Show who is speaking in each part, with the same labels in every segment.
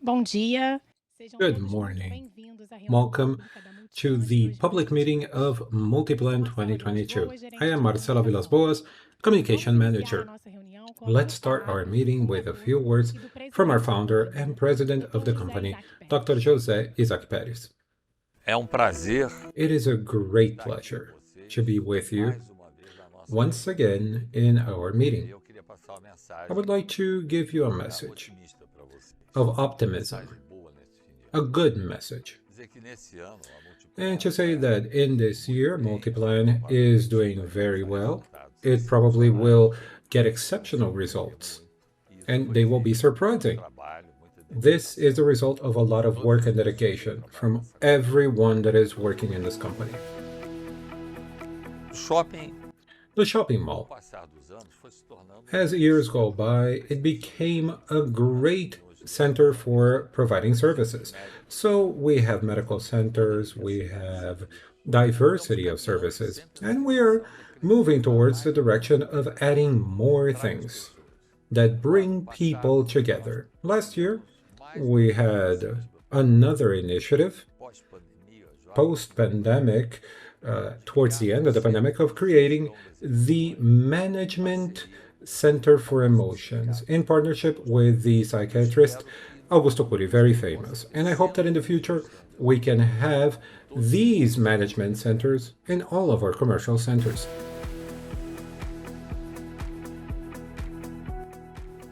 Speaker 1: Bom dia, sejam
Speaker 2: Good
Speaker 1: todos muito
Speaker 2: morning.
Speaker 1: bem-vindos à reunião
Speaker 2: Welcome
Speaker 1: pública da
Speaker 2: to
Speaker 1: Multiplan de
Speaker 2: the public meeting
Speaker 1: 2022.
Speaker 2: of
Speaker 1: Eu sou
Speaker 2: Multiplan
Speaker 1: Marcela Vilas
Speaker 2: 2022.
Speaker 1: Boas,
Speaker 2: I
Speaker 1: gerente
Speaker 2: am
Speaker 1: de
Speaker 2: Marcelo
Speaker 1: comunicação.
Speaker 2: Villas-Boas,
Speaker 1: Vamos
Speaker 2: Communication
Speaker 1: iniciar a
Speaker 2: Manager.
Speaker 1: nossa reunião com
Speaker 2: Let's
Speaker 1: algumas
Speaker 2: start our
Speaker 1: palavras do
Speaker 2: meeting with a
Speaker 1: fundador
Speaker 2: few words
Speaker 1: e do
Speaker 2: from our
Speaker 1: presidente da
Speaker 2: founder
Speaker 1: Multiplan,
Speaker 2: and president of
Speaker 1: Dr.
Speaker 2: the
Speaker 1: José
Speaker 2: company,
Speaker 1: Isaac
Speaker 2: Dr.
Speaker 1: Pérez.
Speaker 2: José Isaac Pérez.
Speaker 3: É um prazer
Speaker 2: It is a great
Speaker 3: estar aqui com
Speaker 2: pleasure
Speaker 3: vocês
Speaker 2: to be with you
Speaker 3: mais uma vez na nossa
Speaker 2: once
Speaker 3: reunião.
Speaker 2: again in our meeting.
Speaker 3: Eu queria passar uma
Speaker 2: I would
Speaker 3: mensagem
Speaker 2: like to give you a message
Speaker 3: otimista para vocês,
Speaker 2: of
Speaker 3: uma mensagem
Speaker 2: optimism,
Speaker 3: boa nesse fim de
Speaker 2: a
Speaker 3: ano.
Speaker 2: good message.
Speaker 3: Dizer que nesse ano a
Speaker 2: And
Speaker 3: Multiplan
Speaker 2: to say that in this
Speaker 3: muito
Speaker 2: year,
Speaker 3: bem,
Speaker 2: Multiplan is
Speaker 3: provavelmente
Speaker 2: doing
Speaker 3: vai
Speaker 2: very
Speaker 3: alcançar
Speaker 2: well.
Speaker 3: resultados
Speaker 2: It probably
Speaker 3: excepcionais
Speaker 2: will get
Speaker 3: e
Speaker 2: exceptional
Speaker 3: surpreender
Speaker 2: results,
Speaker 3: muito. E isso
Speaker 2: and
Speaker 3: foi
Speaker 2: they will be
Speaker 3: feito com muito
Speaker 2: surprising.
Speaker 3: trabalho, muita
Speaker 2: This
Speaker 3: dedicação
Speaker 2: is the result of a lot
Speaker 3: de
Speaker 2: of
Speaker 3: todas
Speaker 2: work
Speaker 3: as
Speaker 2: and
Speaker 3: pessoas que
Speaker 2: dedication
Speaker 3: trabalham
Speaker 2: from
Speaker 3: nessa companhia.
Speaker 2: everyone that is working in this company.
Speaker 3: O shopping,
Speaker 2: The shopping
Speaker 3: com o
Speaker 2: mall.
Speaker 3: passar dos anos, foi se tornando
Speaker 2: As years go by, it became a great center for providing services. So we have medical centers, we have diversity of services, and we are moving towards the direction of adding more things that bring people together. Last year, we had another initiative post pandemic, towards the end of the pandemic, of creating the Management Center for Emotions in partnership with the psychiatrist Augusto Curi, very famous. And I hope that in the future we can have these management centers in all of our commercial centers.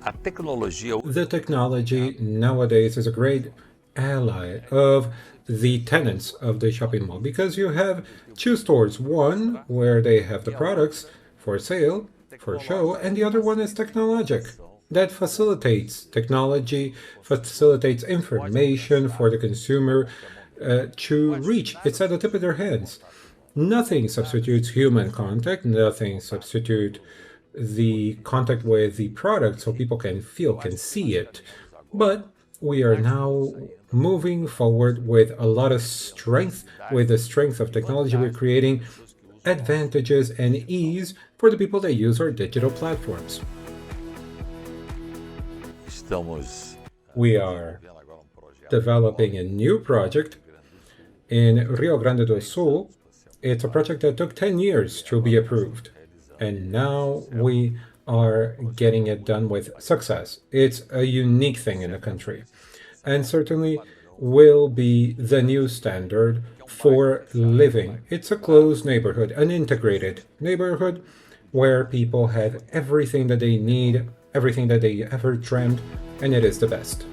Speaker 3: a tecnologia
Speaker 2: The technology nowadays is a great ally of the tenants of the shopping mall because you have two stores, one where they have the products for sale, for show, and the other one is technologic. That facilitates technology, facilitates information for the consumer to reach. It's at the tip of their hands. Nothing substitutes human contact, nothing substitutes the contact with the product so people can feel, can see it. But we are now moving forward with a lot of strength. With the strength of technology, we're creating advantages and ease for the people that use our digital platforms.
Speaker 3: estamos
Speaker 2: We are
Speaker 3: vendo agora projeto
Speaker 2: developing a new project in Rio Grande do Sul. It's a project that took 10 years to be approved, and now we are getting it done with success. It's a unique thing in the country, and certainly will be the new standard for living. It's a closed neighborhood, an integrated neighborhood where people have everything that they need, everything that they ever dreamed, and it is the best.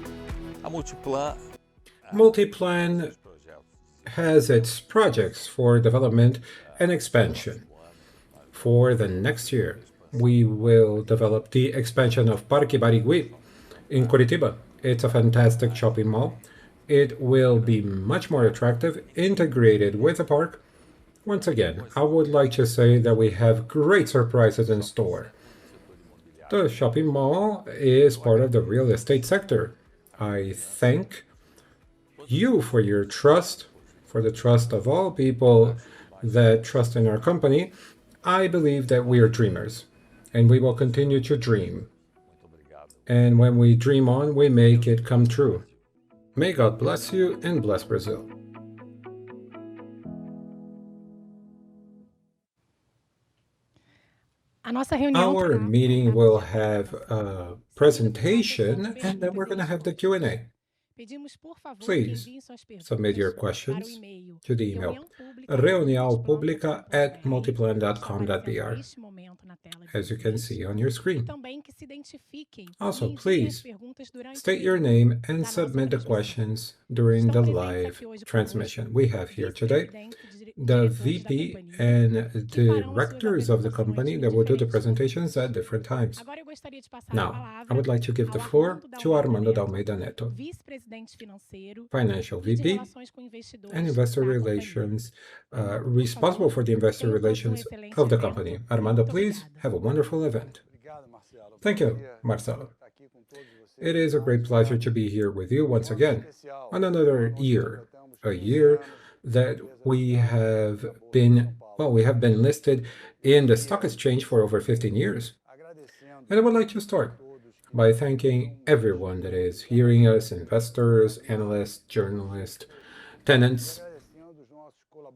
Speaker 3: a Multiplan
Speaker 2: Multiplan has its projects for development and expansion. For the next year, we will develop the expansion of Parque Barigui in Curitiba. It's a fantastic shopping mall. It will be much more attractive, integrated with the park. Once again, I would like to say that we have great surprises in store. The shopping mall is part of the real estate sector. I thank you for your trust, for the trust of all people that trust in our company. I believe that we are dreamers and we will continue to dream. And when we dream on, we make it come true. May God bless you and bless Brazil.
Speaker 1: A nossa reunião
Speaker 2: Our
Speaker 1: terá
Speaker 2: meeting
Speaker 1: etapas
Speaker 2: will
Speaker 1: de
Speaker 2: have
Speaker 1: apresentação e
Speaker 2: a
Speaker 1: debate.
Speaker 2: presentation and then we're going to have the Q&A.
Speaker 1: Pedimos, por favor, que
Speaker 2: Please
Speaker 1: enviem suas perguntas
Speaker 2: submit your
Speaker 1: para o
Speaker 2: questions
Speaker 1: e-mail
Speaker 2: to the email
Speaker 1: reuniãopublica@multiplan.com.br,
Speaker 2: reuniãopublica@multiplan.com.br,
Speaker 1: neste momento na tela de
Speaker 2: as you can
Speaker 1: vocês,
Speaker 2: see on your
Speaker 1: e
Speaker 2: screen.
Speaker 1: também que se identifiquem e
Speaker 2: Also,
Speaker 1: enviem as
Speaker 2: please
Speaker 1: perguntas durante
Speaker 2: state
Speaker 1: o
Speaker 2: your
Speaker 1: início
Speaker 2: name and
Speaker 1: da nossa
Speaker 2: submit the
Speaker 1: transmissão.
Speaker 2: questions during
Speaker 1: Estão
Speaker 2: the
Speaker 1: presentes
Speaker 2: live
Speaker 1: aqui hoje
Speaker 2: transmission.
Speaker 1: conosco
Speaker 2: We have here today the
Speaker 1: diretores da
Speaker 2: VP
Speaker 1: companhia
Speaker 2: and
Speaker 1: que farão as suas
Speaker 2: directors of the company
Speaker 1: apresentações em
Speaker 2: that will do the
Speaker 1: diferentes
Speaker 2: presentations at different times.
Speaker 1: Agora eu gostaria de passar a
Speaker 2: Now, I
Speaker 1: palavra
Speaker 2: would like to give the
Speaker 1: ao
Speaker 2: floor to Armando
Speaker 1: Neto,
Speaker 2: Dalmeida Neto,
Speaker 1: vice-presidente financeiro
Speaker 2: Financial
Speaker 1: e de
Speaker 2: VP
Speaker 1: relações com investidores
Speaker 2: and Investor
Speaker 1: da companhia.
Speaker 2: Relations,
Speaker 1: Armando, por
Speaker 2: responsible
Speaker 1: favor,
Speaker 2: for the investor
Speaker 1: tenham todos
Speaker 2: relations
Speaker 1: excelente
Speaker 2: of the
Speaker 1: evento.
Speaker 2: company. Armando,
Speaker 1: Muito
Speaker 2: please
Speaker 1: obrigada.
Speaker 2: have a wonderful event. Thank you, Marcelo. It is a
Speaker 4: It
Speaker 2: great pleasure to be here with you once again on another year, a year that we have been listed in the stock exchange for over 15 years. And I would like to start by thanking everyone that is hearing us, investors, analysts, journalists, tenants.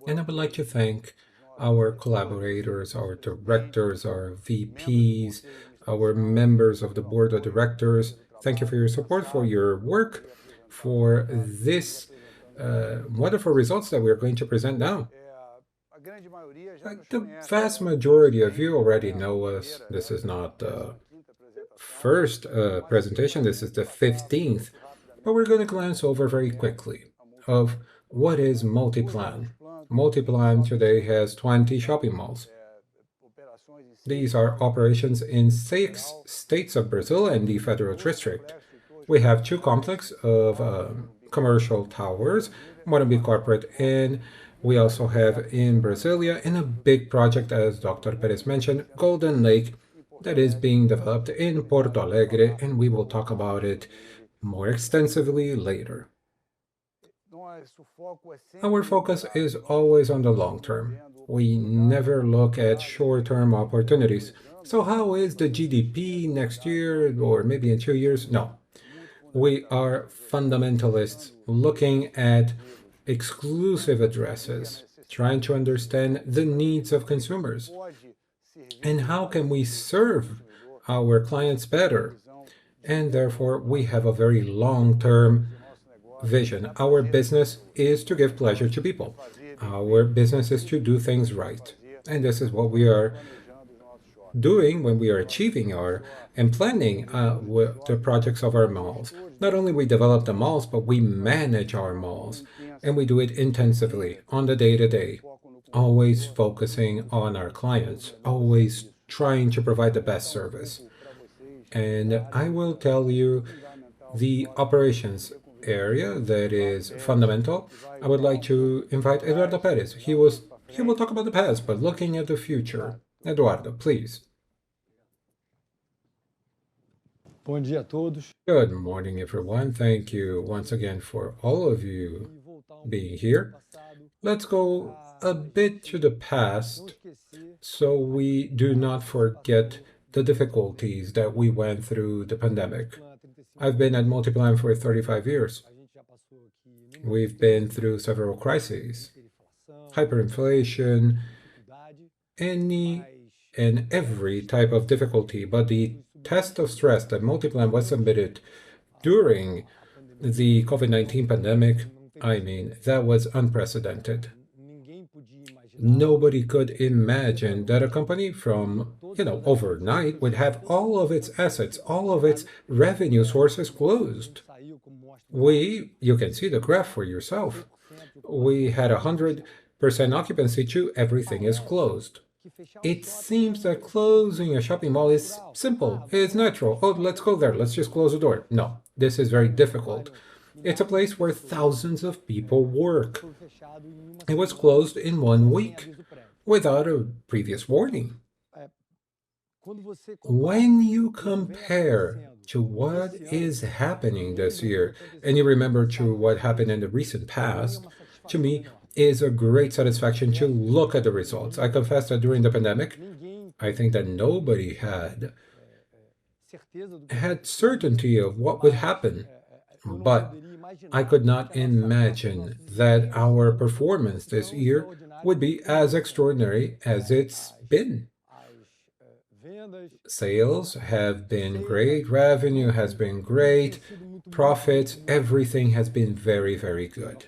Speaker 2: And I would like to thank our collaborators, our directors, our VPs, our members of the board of directors. Thank you for your support, for your work, for this wonderful results that we're going to present now. The vast majority of you already know us. This is not the first presentation, this is the 15th, but we're going to glance over very quickly of what is Multiplan. Multiplan today has 20 shopping malls. These are operations in 6 states of Brazil and the Federal District. We have 2 complexes of commercial towers, Morumbi Corporate Inn. We also have in Brasilia, in a big project, as Dr. Perez mentioned, Golden Lake, that is being developed in Porto Alegre, and we will talk about it more extensively later. Our focus is always on the long term. We never look at short-term opportunities. So how is the GDP next year or maybe in 2 years? No. We are fundamentalists looking at exclusive addresses, trying to understand the needs of consumers and how can we serve our clients better. And therefore, we have a very long-term vision. Our business is to give pleasure to people. Our business is to do things right. And this is what we are doing when we are achieving our and planning the projects of our malls. Not only we develop the malls, but we manage our malls, and we do it intensively on the day-to-day, always focusing on our clients, always trying to provide the best service. And I will tell you the operations area that is fundamental. I would like to invite Eduardo Perez. He will talk about the past, but looking at the future. Eduardo, please.
Speaker 4: Bom dia a todos.
Speaker 2: Good morning, everyone. Thank you once again for all of you being here. Let's go a bit to the past so we do not forget the difficulties that we went through the pandemic. I've been at Multiplan for 35 years. We've been through several crises, hyperinflation, any and every type of difficulty, but the test of stress that Multiplan was submitted during the COVID-19 pandemic, I mean, that was unprecedented. Nobody could imagine that a company from, overnight would have all of its assets, all of its revenue sources closed. You can see the graph for yourself. We had 100% occupancy to everything is closed. It seems that closing a shopping mall is simple, it's natural. Oh, let's go there, let's just close the door. No, this is very difficult. It's a place where thousands of people work. It was closed in 1 week without a previous warning. When you compare to what is happening this year, and you remember to what happened in the recent past, to me, is a great satisfaction to look at the results. I confess that during the pandemic, I think that nobody had certainty of what would happen, but I could not imagine that our performance this year would be as extraordinary as it's been. Sales have been great, revenue has been great, profits, everything has been very, very good.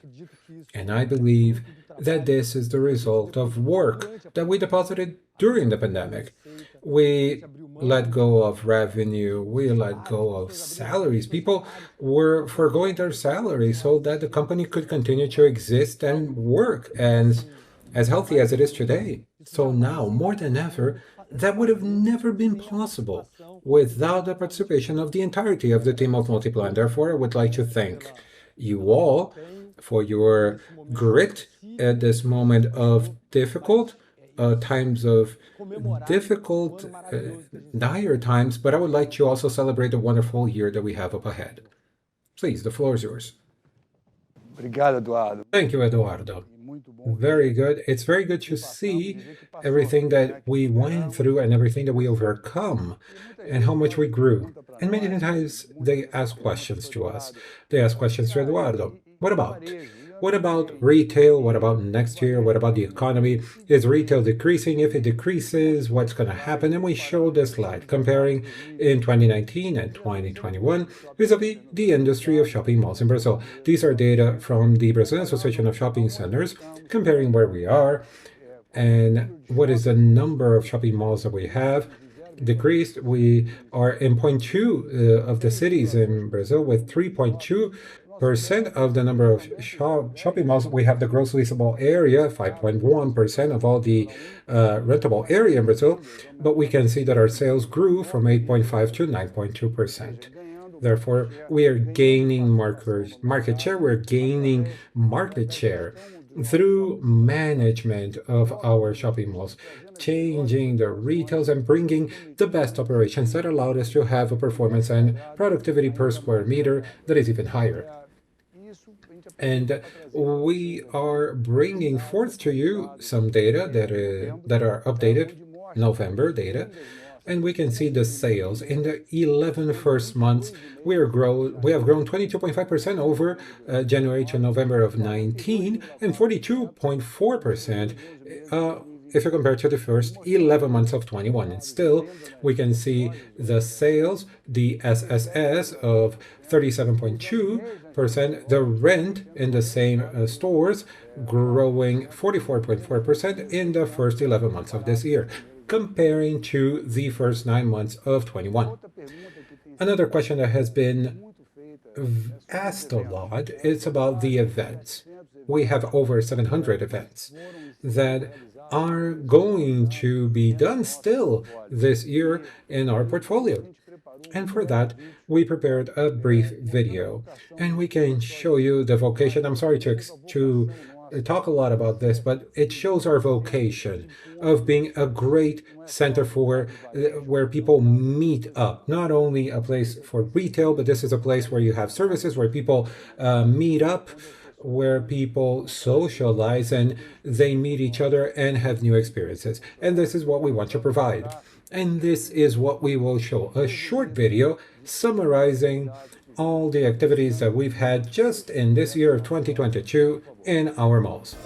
Speaker 2: And I believe that this is the result of work that we deposited during the pandemic. We let go of revenue, we let go of salaries. People were foregoing their salaries so that the company could continue to exist and work and as healthy as it is today. So now, more than ever, that would have never been possible without the participation of the entirety of the team of Multiplan. Therefore, I would like to thank you all for your grit at this moment of times of difficult, dire times, but I would like to also celebrate the wonderful year that we have up ahead. Please, the floor is yours.
Speaker 4: Obrigado, Eduardo.
Speaker 2: Thank you, Eduardo. Very good. It's very good to see everything that we went through and everything that we overcome and how much we grew. And many times they ask questions to us. They ask questions to Eduardo. What about? What about retail? What about next year? What about the economy? Is retail decreasing? If it decreases, what's going to happen? And we show this slide comparing in 2019 and 2021 vis-a-vis the industry of shopping malls in Brazil. These are data from the Brazilian Association of Shopping Centers comparing where we are and what is the number of shopping malls that we have decreased. We are in 0.2 of the cities in Brazil with 3.2% of the number of shopping malls. We have the gross leasable area, 5.1% of all the rentable area in Brazil, but we can see that our sales grew from 8.5 to 9.2%. Therefore, we are gaining market share. We're gaining market share through management of our shopping malls, changing the retails and bringing the best operations that allowed us to have a performance and productivity per square meter that is even higher. And we are bringing forth to you some data that are updated November data. And we can see the sales in the 11 first months. We have grown 22.5% over January to November of 19 and 42.4% if you compare to the first 11 months of 21. And still, we can the sales, the SSS of 37.2%, the rent in the same stores growing 44.4% in the first 11 months of this year, comparing to the first 9 months of 21. Another question that has been asked a lot is about the events. We have over 700 events that are going to be done still this year in our portfolio. And for that, we prepared a brief video, and we can show you the vocation. I'm sorry to talk a lot about this, but it shows our vocation of being a great center for where people meet up. Not only a place for retail, but this is a place where you have services, where people meet up, where people socialize and they meet each other and have new experiences. And this is what we want to provide. And this is what we will show, a short video summarizing all the activities that we've had just in this year of 2022 in our malls.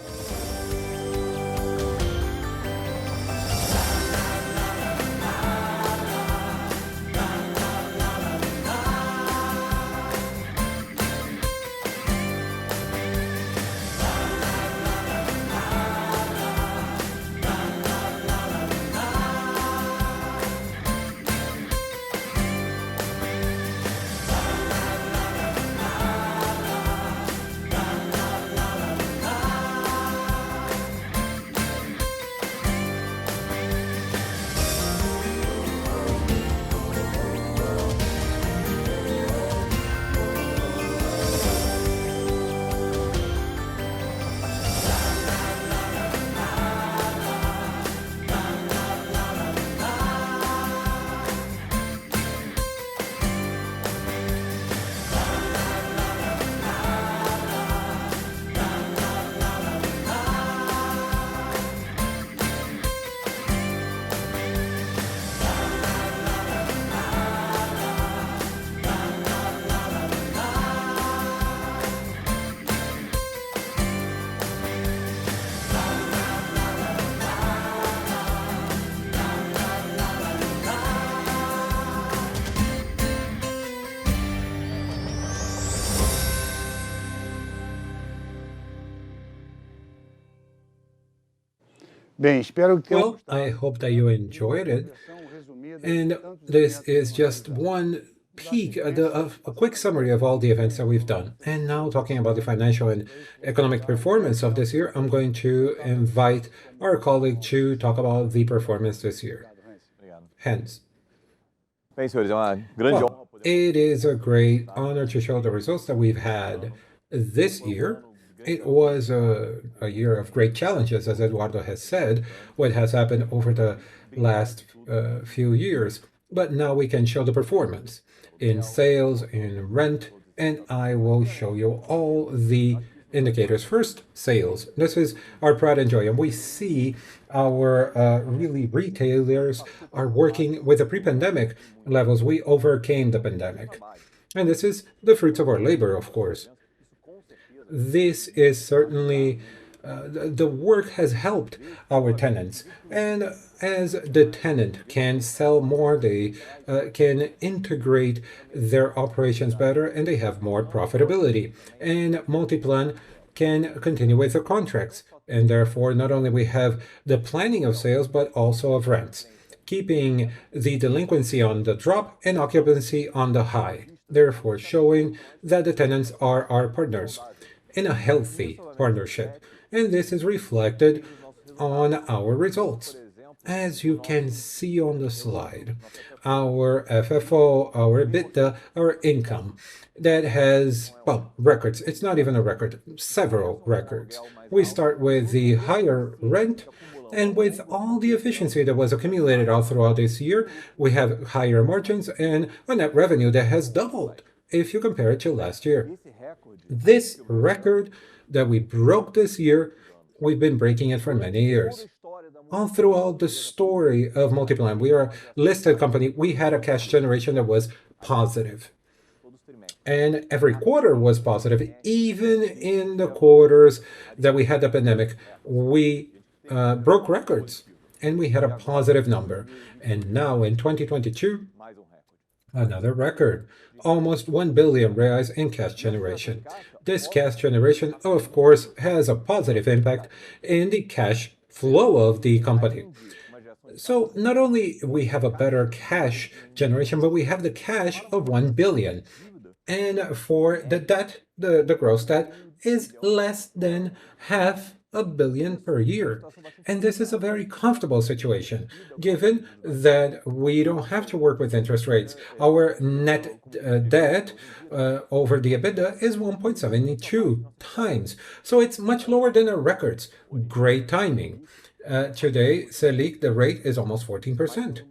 Speaker 2: Well, I hope that you enjoyed it. And this is just one peek at a quick summary of all the events that we've done. And now, talking about the financial and economic performance of this year, I'm going to invite our colleague to talk about the performance this year. Hence. Well, it is a great honor to show the results that we've had this year. It was a year of great challenges, as Eduardo has said, what has happened over the last few years. But now we can show the performance in sales, in rent, and I will show you all the indicators. First, sales. This is our pride and joy, and we see our really retailers are working with the pre-pandemic levels. We overcame the pandemic, and this is the fruits of our labor, of course. This is certainly the work has helped our tenants, and as the tenant can sell more, they can integrate their operations better, and they have more profitability. And Multiplan can continue with the contracts, and therefore not only we have the planning of sales but also of rents, keeping the delinquency on the drop and occupancy on the high, therefore showing that the tenants are our partners in a healthy partnership. And this is reflected on our results. As you can see on the slide, our FFO, our EBITDA, our income, that has, well, records. It's not even a record, several records. We start with the higher rent, and with all the efficiency that was accumulated all throughout this year, we have higher margins and a net revenue that has doubled if you compare it to last year. This record that we broke this year, we've been breaking it for many years. All throughout the story of Multiplan, we are a listed company. We had a cash generation that was positive. And every quarter was positive, even in the quarters that we had the pandemic. We broke records and we had a positive number. And now in 2022, another record, almost 1 billion reais in cash generation. This cash generation, of course, has a positive impact in the cash flow of the company. So not only we have a better cash generation, but we have the cash of 1 billion. And for the debt, the gross debt is less than half a billion per year. And this is a very comfortable situation, given that we don't have to work with interest rates. Our net debt over the EBITDA is 1.72 times. So it's much lower than our records. Great timing. Today, Selic, the rate is almost 14%.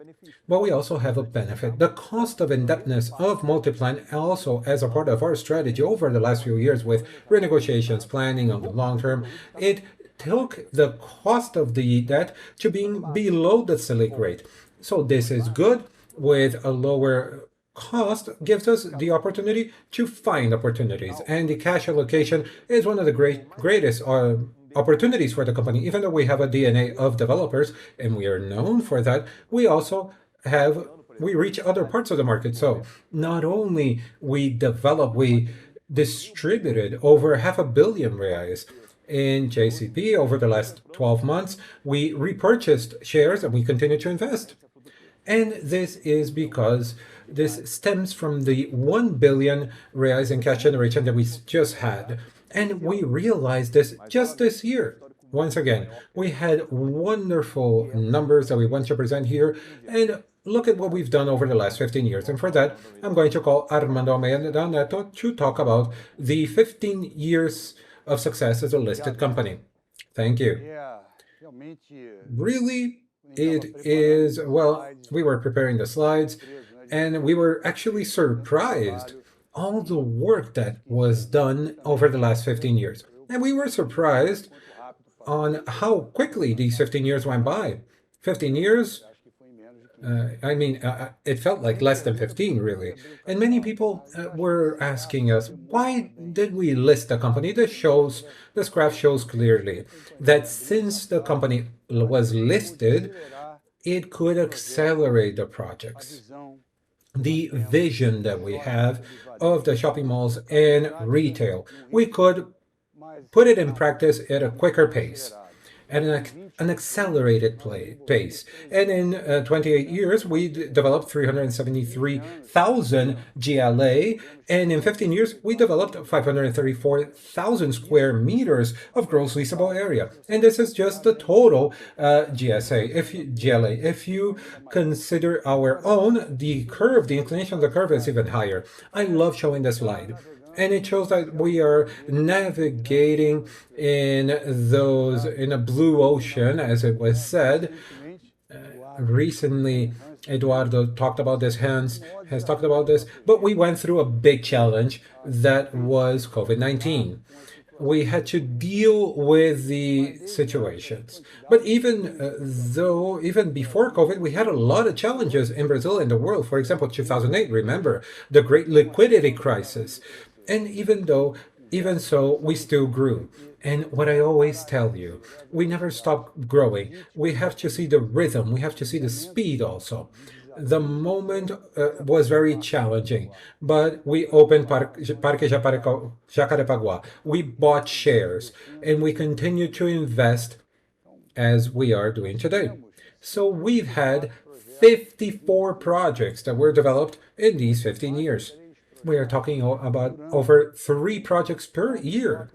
Speaker 2: But we also have a benefit. The cost of indebtedness of Multiplan also as a part of our strategy over the last few years with renegotiations, planning on the long term, it took the cost of the debt to being below the Selic rate. So this is good. With a lower cost gives us the opportunity to find opportunities. And the cash allocation is one of the greatest opportunities for the company. Even though we have a DNA of developers and we are known for that, we reach other parts of the market. So not only we distributed over half a billion reais in JCP over the last 12 months. We repurchased shares and we continue to invest. And this is because this stems from the 1 billion reais in cash generation that we just had. And we realized this just this year. Once again, we had wonderful numbers that we want to present here. And look at what we've done over the last 15 years. And for that, I'm going to call Armando Almeida Neto to talk about the 15 years of success as a listed company. Thank you. Really, it is, well, we were preparing the slides and we were actually surprised all the work that was done over the last 15 years. And we were surprised on how quickly these 15 years went by. 15 years, it felt like less than 15, really. And many people were asking us, why did we list the company? This graph shows clearly that since the company was listed, it could accelerate the projects. The vision that we have of the shopping malls and retail, we could put it in practice at a quicker pace, at an accelerated pace. And in 28 years, we developed 373,000 GLA, and in 15 years, we developed 534,000 square meters of gross leasable area. And this is just the total GLA. If you consider our own, the inclination of the curve is even higher. I love showing this slide. And it shows that we are navigating in a blue ocean, as it was said. Recently, Eduardo talked about this, Hans has talked about this, but we went through a big challenge that was COVID-19. we had to deal with the situations. But even before COVID, we had a lot of challenges in Brazil and the world. For example, 2008, remember the great liquidity crisis. And even so, we still grew. And what I always tell you, we never stop growing. We have to see the rhythm, we have to see the speed also. The moment was very challenging, but we opened Parque Jacarepaguá. We bought shares, and we continue to invest as we are doing today. So we've had 54 projects that were developed in these 15 years. We are talking about over 3 projects per year.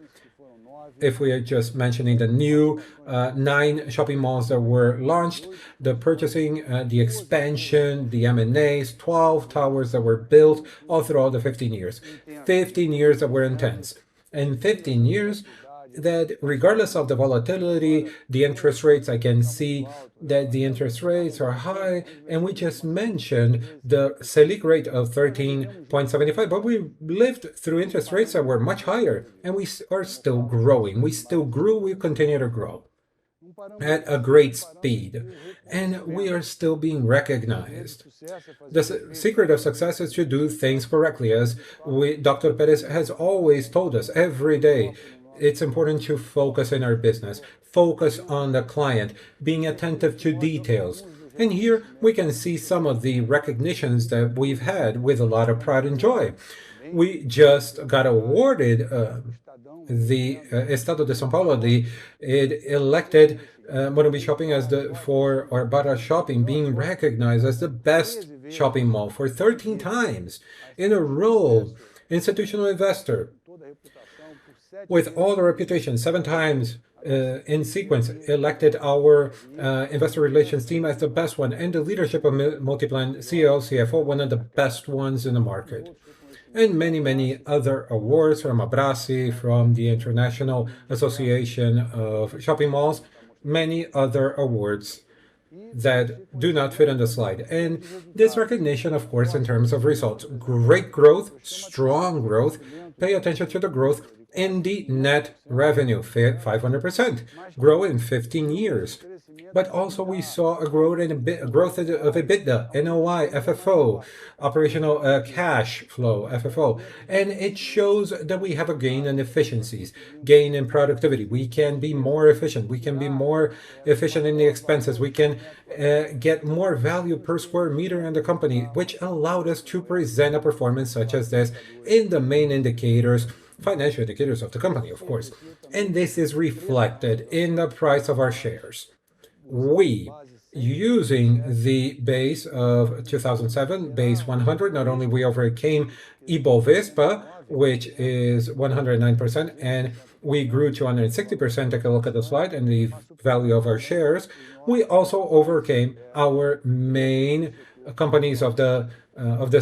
Speaker 2: If we are just mentioning the new 9 shopping malls that were launched, the purchasing, the expansion, the M&As, 12 towers that were built all throughout the 15 years. 15 years that were intense. And 15 years that regardless of the volatility, the interest rates, I can see that the interest rates are high, and we just mentioned the Selic rate of 13.75, but we lived through interest rates that were much higher, and we are still growing. We still grew, we continue to grow at a great speed, and we are still being recognized. The secret of success is to do things correctly, as Dr. Perez has always told us every day. It's important to focus in our business, focus on the client, being attentive to details. And here we can see some of the recognitions that we've had with a lot of pride and joy. We just got awarded the Estado de São Paulo, it elected Morumbi Shopping as or Barra Shopping being recognized as the best shopping mall for 13 times in a row. Institutional investor with all the reputation, 7 times in sequence, elected our investor relations team as the best one, and the leadership of Multiplan CEO, CFO, one of the best ones in the market. And many, many other awards from Abrasi, from the International Association of Shopping Malls, many other awards that do not fit on the slide. And this recognition, of course, in terms of results, great growth, strong growth, pay attention to the growth in the net revenue, 500%, grow in 15 years. But also we saw a growth of EBITDA, NOI, FFO, operational cash flow, FFO. And it shows that we have a gain in efficiencies, gain in productivity. We can be more efficient. We can be more efficient in the expenses. We can get more value per square meter in the company, which allowed us to present a performance such as this in the main indicators, financial indicators of the company, of course. And this is reflected in the price of our shares. We, using the base of 2007, base 100, not only we overcame Ibovespa, which is 109%, and we grew 260%, take a look at the slide, and the value of our shares. We also overcame our main companies of the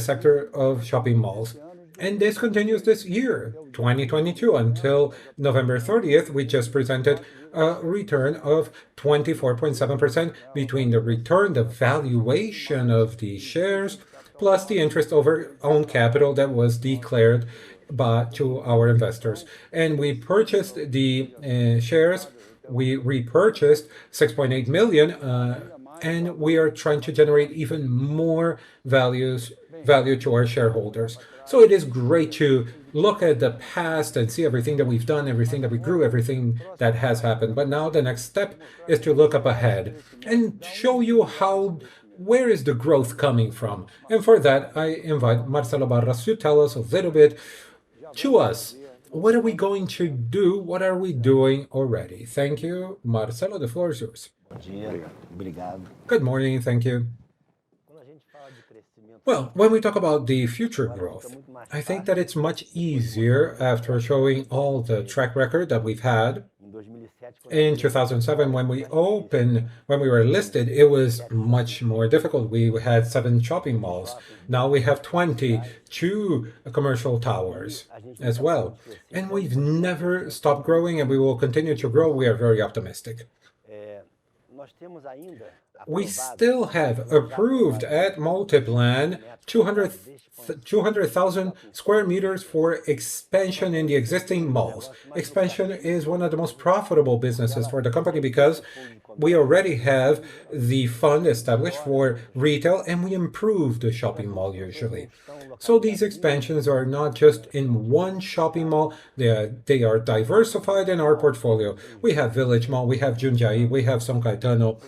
Speaker 2: sector of shopping malls. And this continues this year, 2022, until November 30th. We just presented a return of 24.7% between the return, the valuation of the shares, plus the interest over own capital that was declared to our investors. And we purchased the shares. We repurchased 6.8 million, and we are trying to generate even more value to our shareholders. So it is great to look at the past and see everything that we've done, everything that we grew, everything that has happened. But now the next step is to look up ahead and show you where is the growth coming from. And for that, I invite Marcelo Barras to tell us a little bit to us. What are we going to do? What are we doing already? Thank you. Marcelo, the floor is yours. Good morning. Thank you. Well, when we talk about the future growth, I think that it's much easier after showing all the track record that we've had. In 2007, when we were listed, it was much more difficult. We had 7 shopping malls. Now we have 22 commercial towers as well. And we've never stopped growing, and we will continue to grow. We are very optimistic. we still have approved at Multiplan 200,000 square meters for expansion in the existing malls. Expansion is one of the most profitable businesses for the company because we already have the fund established for retail and we improve the shopping mall usually. So these expansions are not just in one shopping mall, they are diversified in our portfolio. We have Village Mall, we have Jundiaí, we have São Caetano,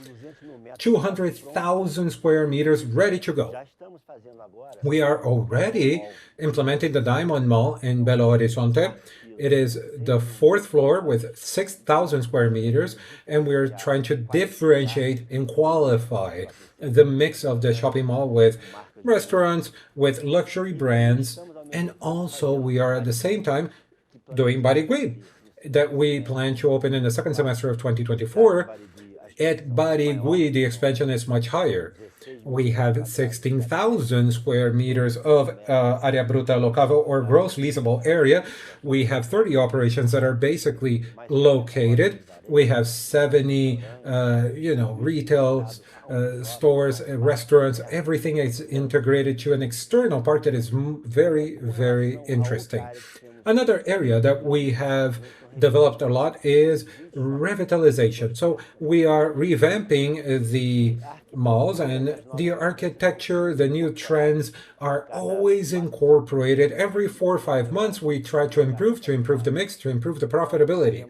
Speaker 2: 200,000 square meters ready to go. We are already implementing the Diamond Mall in Belo Horizonte. It is the fourth floor with 6,000 square meters, and we're trying to differentiate and qualify the mix of the shopping mall with restaurants, with luxury brands, and also we are at the same time doing Barigui that we plan to open in the second semester of 2024. At Barigui, the expansion is much higher. We have 16,000 square meters of área bruta locável or gross leasable area. We have 30 operations that are basically located. We have 70, retail stores, restaurants. Everything is integrated to an external part that is very, very interesting. Another area that we have developed a lot is revitalization. So we are revamping the malls and the architecture, the new trends are always incorporated. Every 4 or 5 months, we try to improve the mix, to improve the profitability.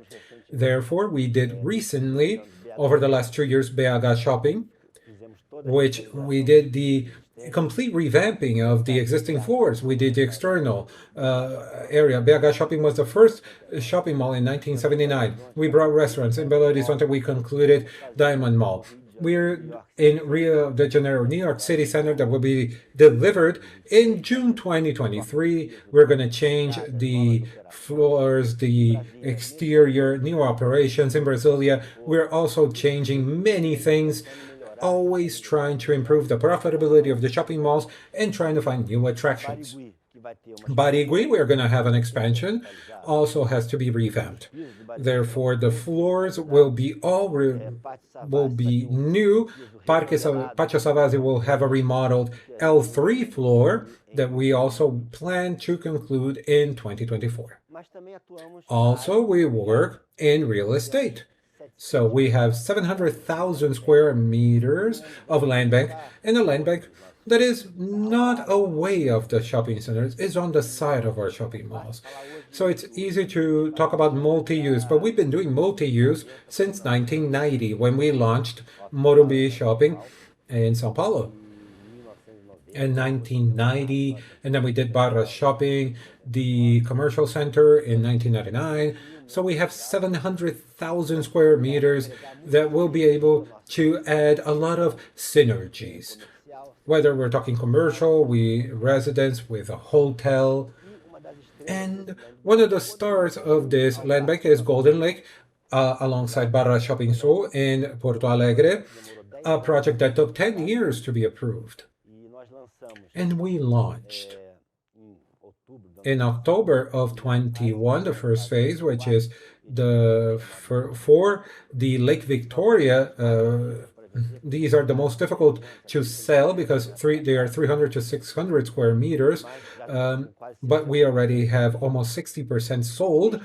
Speaker 2: Therefore, we did recently, over the last 2 years, BH Shopping, which we did the complete revamping of the existing floors. We did the external area. BH Shopping was the first shopping mall in 1979. We brought restaurants. In Belo Horizonte, we concluded Diamond Mall. We're in Rio de Janeiro, New York City Center, that will be delivered in June 2023. We're going to change the floors, the exterior, new operations in Brasilia. We're also changing many things, always trying to improve the profitability of the shopping malls and trying to find new attractions. Barigui, we are going to have an expansion, also has to be revamped. Therefore, the floors will be will be new. Pátio Savassi will have a remodeled L3 floor that we also plan to conclude in 2024. Also, we work in real estate. So we have 700,000 square meters of land bank, and a land bank that is not away of the shopping centers, is on the side of our shopping malls. So it's easy to talk about multi-use, but we've been doing multi-use since 1990 when we launched Morumbi Shopping in São Paulo. In 1990, and then we did Barra Shopping, the commercial center in 1999. So we have 700,000 square meters that will be able to add a lot of synergies. Whether we're talking commercial, residence with a hotel. And one of the stars of this land bank is Golden Lake, alongside Barra Shopping Sul in Porto Alegre, a project that took 10 years to be approved. And we launched in October of 21, the first phase, which is for the Lake Victoria. These are the most difficult to sell because they are 300 to 600 square meters, but we already have almost 60% sold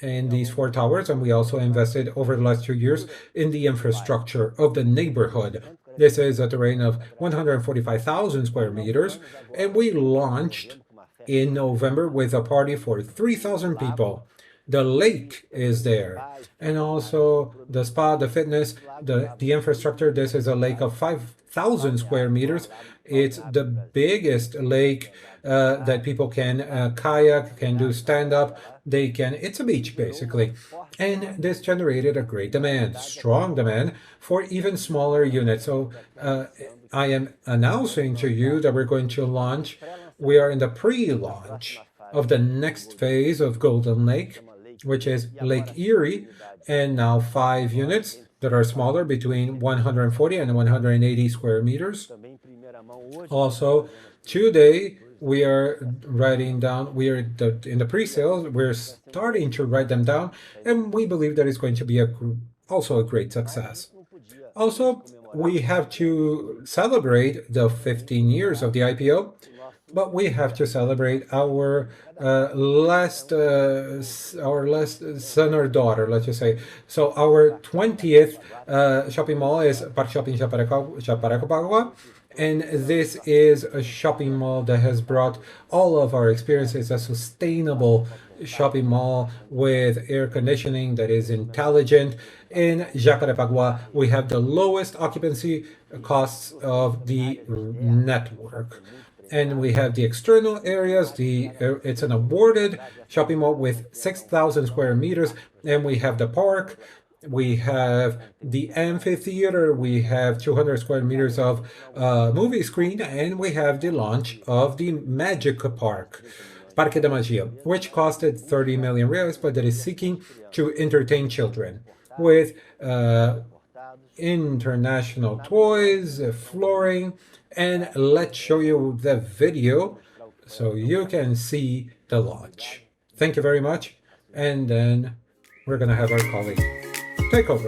Speaker 2: in these 4 towers, and we also invested over the last 2 years in the infrastructure of the neighborhood. This is a terrain of 145,000 square meters, and we launched in November with a party for 3,000 people. The lake is there, and also the spa, the fitness, the infrastructure. This is a lake of 5,000 square meters. It's the biggest lake that people can kayak, can do stand-up. It's a beach, basically. And this generated a great demand, strong demand, for even smaller units. So I am announcing to you that we're going to launch. We are in the pre-launch of the next phase of Golden Lake, which is Lake Erie, and now 5 units that are smaller, between 140 and 180 square meters. Also, today we are writing down, in the pre-sales, we're starting to write them down, and we believe that it's going to be also a great success. Also, we have to celebrate the 15 years of the IPO, but we have to celebrate our last son or daughter, let's just say. So our 20th shopping mall is Park Shopping Chaparacuagua, and this is a shopping mall that has brought all of our experiences, a sustainable shopping mall with air conditioning that is intelligent. In Jacarepaguá, we have the lowest occupancy costs of the network. And we have the external areas. It's an awarded shopping mall with 6,000 square meters, and we have the park. We have the amphitheater. We have 200 square meters of movie screen, and we have the launch of the Magic Park. Parque da Magia, which costed 30 million reais, but that is seeking to entertain children with international toys, flooring, and let's show you the video so you can see the launch. Thank you very much, and then we're gonna have our colleague take over.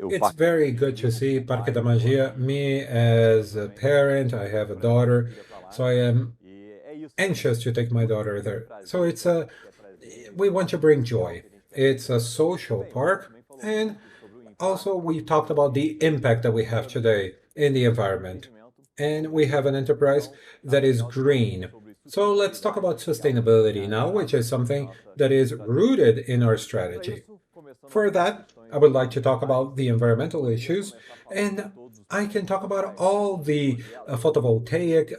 Speaker 2: It's very good to see Parque da Magia. Me as a parent, I have a daughter, so I am anxious to take my daughter there. So we want to bring joy. It's a social park, and also we talked about the impact that we have today in the environment. And we have an enterprise that is green. So let's talk about sustainability now, which is something that is rooted in our strategy. For that, I would like to talk about the environmental issues, and I can talk about all the photovoltaic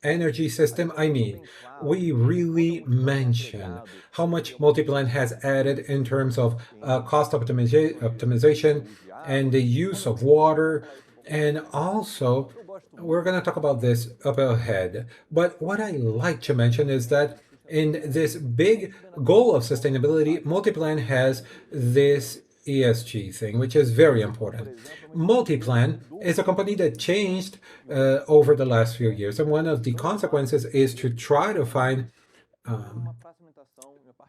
Speaker 2: energy system. I mean, we really mention how much Multiplan has added in terms of cost optimization and the use of water, and also we're going to talk about this up ahead. But what I like to mention is that in this big goal of sustainability, Multiplan has this ESG thing, which is very important. Multiplan is a company that changed over the last few years, and one of the consequences is to try to find.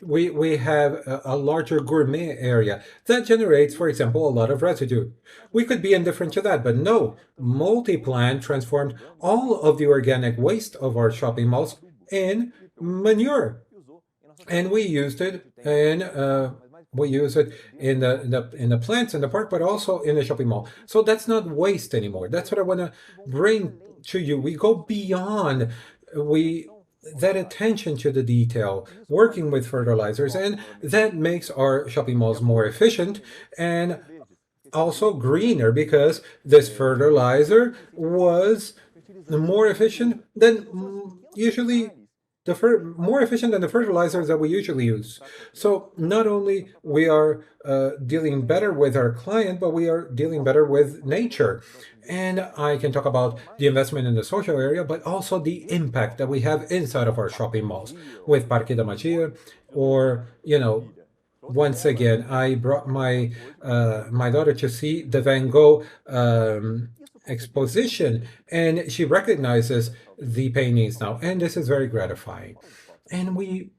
Speaker 2: We have a larger gourmet area that generates, for example, a lot of residue. We could be indifferent to that, but no, Multiplan transformed all of the organic waste of our shopping malls in manure, and we use it in the plants in the park, but also in the shopping mall. So that's not waste anymore. That's what I want to bring to you. We go beyond we that attention to the detail, working with fertilizers, and that makes our shopping malls more efficient and also greener because this fertilizer was more efficient than usually more efficient than the fertilizers that we usually use. So not only we are dealing better with our client, but we are dealing better with nature. And I can talk about the investment in the social area, but also the impact that we have inside of our shopping malls with Parque da Magia, or once again, I brought my daughter to see the Van Gogh exposition, and she recognizes the paintings now, and this is very gratifying. And we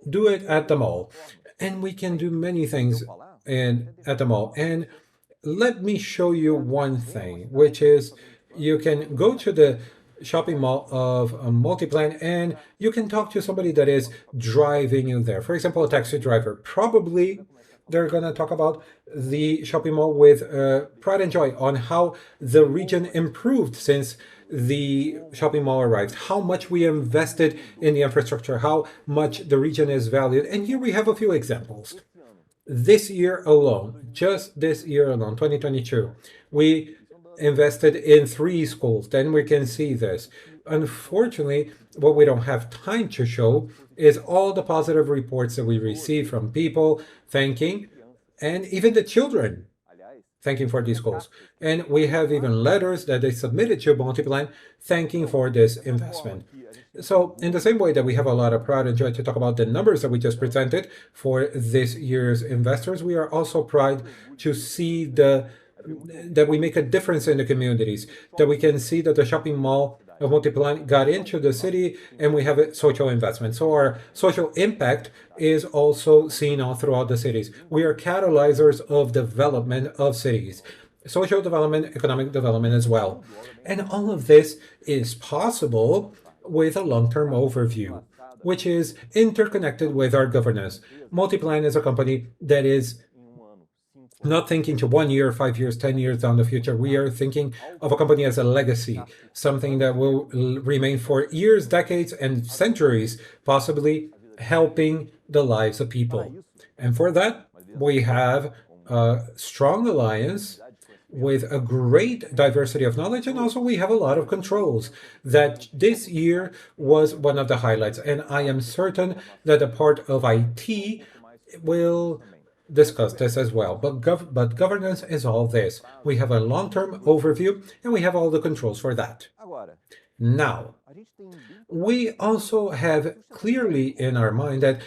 Speaker 2: do it at the mall, and we can do many things at the mall. And let me show you one thing, which is you can go to the shopping mall of a Multiplan and you can talk to somebody that is driving you there. For example, a taxi driver. Probably They're going to talk about the shopping mall with pride and joy on how the region improved since the shopping mall arrived, how much we invested in the infrastructure, how much the region is valued. And here we have a few examples. This year alone, just this year alone, 2022, we invested in 3 schools. Then we can see this. Unfortunately, what we don't have time to show is all the positive reports that we receive from people thanking, and even the children thanking for these schools. And we have even letters that they submitted to Multiplan thanking for this investment. So in the same way that we have a lot of pride and joy to talk about the numbers that we just presented for this year's investors, we are also proud to see that we make a difference in the communities, that we can see that the shopping mall of Multiplan got into the city and we have a social investment. So our social impact is also seen all throughout the cities. We are catalyzers of development of cities, social development, economic development as well. And all of this is possible with a long-term overview, which is interconnected with our governance. Multiplan is a company that is not thinking to 1 year, 5 years, 10 years down the future. We are thinking of a company as a legacy, something that will remain for years, decades, and centuries, possibly helping the lives of people. And for that, we have a strong alliance with a great diversity of knowledge, and also we have a lot of controls. That this year was one of the highlights, and I am certain that a part of IT will discuss this as well. But governance is all this. We have a long-term overview, and we have all the controls for that. Now, we also have clearly in our mind that